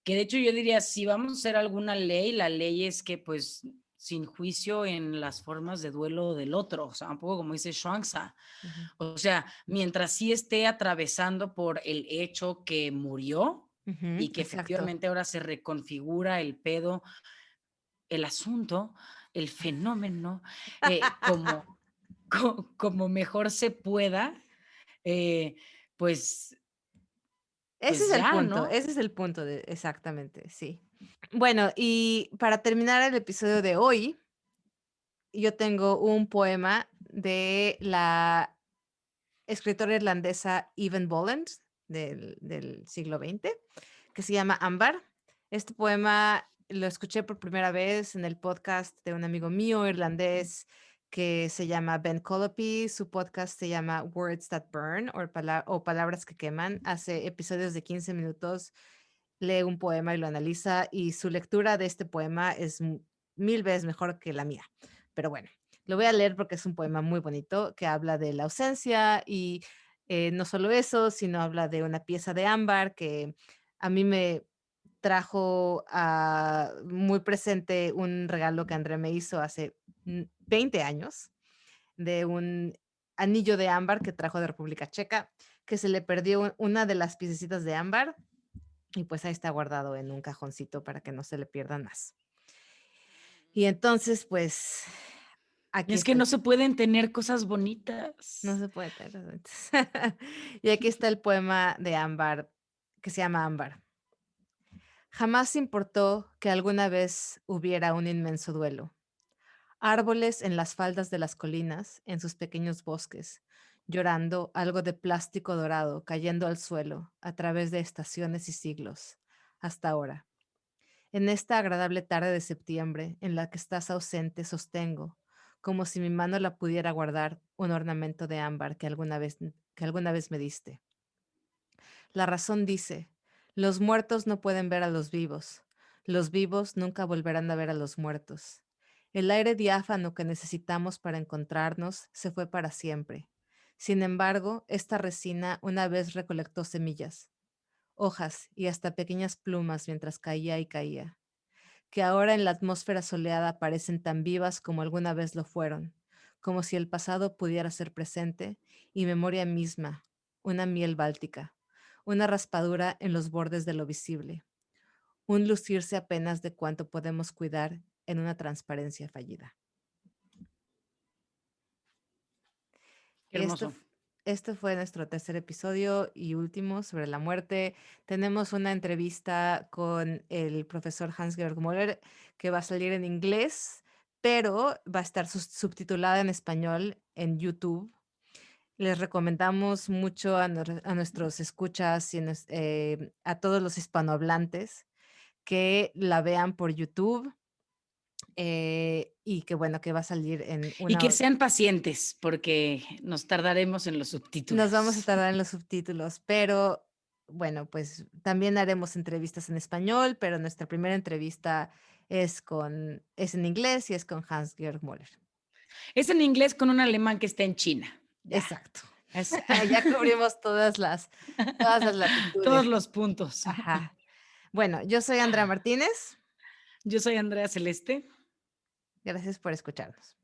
que de hecho yo diría, si vamos a hacer alguna ley, la ley es que pues sin juicio en las formas de duelo del otro, o sea, un poco como dice Shuangzi. Ujú, O sea, mientras sí esté atravesando por el hecho que murió ujú, y que exacto. efectivamente ahora se reconfigura el pedo, el asunto, el fenómeno, como, como mejor se pueda, eh, pues, Ese pues es el ya, punto, ¿no? ese es el punto de exactamente, sí. Bueno, y para terminar el episodio de hoy, yo tengo un poema de la escritora irlandesa Evan Bolland del siglo XX, que se llama Ámbar. Este poema lo escuché por primera vez en el podcast de un amigo mío irlandés que se llama Ben Colopy. Su podcast se llama Words That Burn o Palabras que Queman. Hace episodios de 15 minutos, lee un poema y lo analiza y su lectura de este poema es mil veces mejor que la mía. Pero bueno, lo voy a leer porque es un poema muy bonito que habla de la ausencia y no solo eso, sino habla de una pieza de ámbar que a mí me trajo muy presente un regalo que André me hizo hace 20 años de un anillo de ámbar que trajo de República Checa, que se le perdió una de las piececitas de ámbar y pues ahí está guardado en un cajoncito para que no se le pierdan más. Y entonces, pues aquí Es que está no se pueden tener cosas no bonitas. se puede tener las ventas. Y aquí está el poema de Ámbar, que se llama Ámbar. Jamás importó que alguna vez hubiera un inmenso duelo. Árboles en las faldas de las colinas, en sus pequeños bosques, llorando algo de plástico dorado cayendo al suelo a través de estaciones y siglos, hasta ahora. En esta agradable tarde de septiembre, en la que estás ausente, sostengo, como si mi mano la pudiera guardar, un ornamento de ámbar que alguna vez me diste. La razón dice, los muertos no pueden ver a los vivos nunca volverán a ver a los muertos. El aire diáfano que necesitamos para encontrarnos se fue para siempre. Sin embargo, esta resina una vez recolectó semillas, hojas y hasta pequeñas plumas mientras caía y caía, que ahora en la atmósfera soleada parecen tan vivas como alguna vez lo fueron, como si el pasado pudiera ser presente y memoria misma, una miel báltica, una raspadura en los bordes de lo visible, un lucirse apenas de cuanto podemos cuidar en una transparencia fallida. Qué Esto, hermoso. f- Esto fue nuestro tercer episodio y último sobre la muerte. Tenemos una entrevista con el profesor Hans-Georg Müller que va a salir en inglés, pero va a estar subtitulada en español en YouTube. Les recomendamos mucho a nuestros escuchas y a todos los hispanohablantes que la vean por YouTube y que bueno, que va a salir en Y que una. sean pacientes, porque nos tardaremos en los Nos vamos a subtítulos. tardar en los subtítulos, pero bueno, pues también haremos entrevistas en español, pero nuestra primera entrevista es en inglés y es con Hans-Georg Müller. Es en inglés con un alemán que está en China. Ya. Exacto. Es Ya cubrimos todas las todos latitudes. los puntos. Ajá. Bueno, yo soy Andrea Martínez. Yo soy Andrea Celeste. Gracias por escucharnos.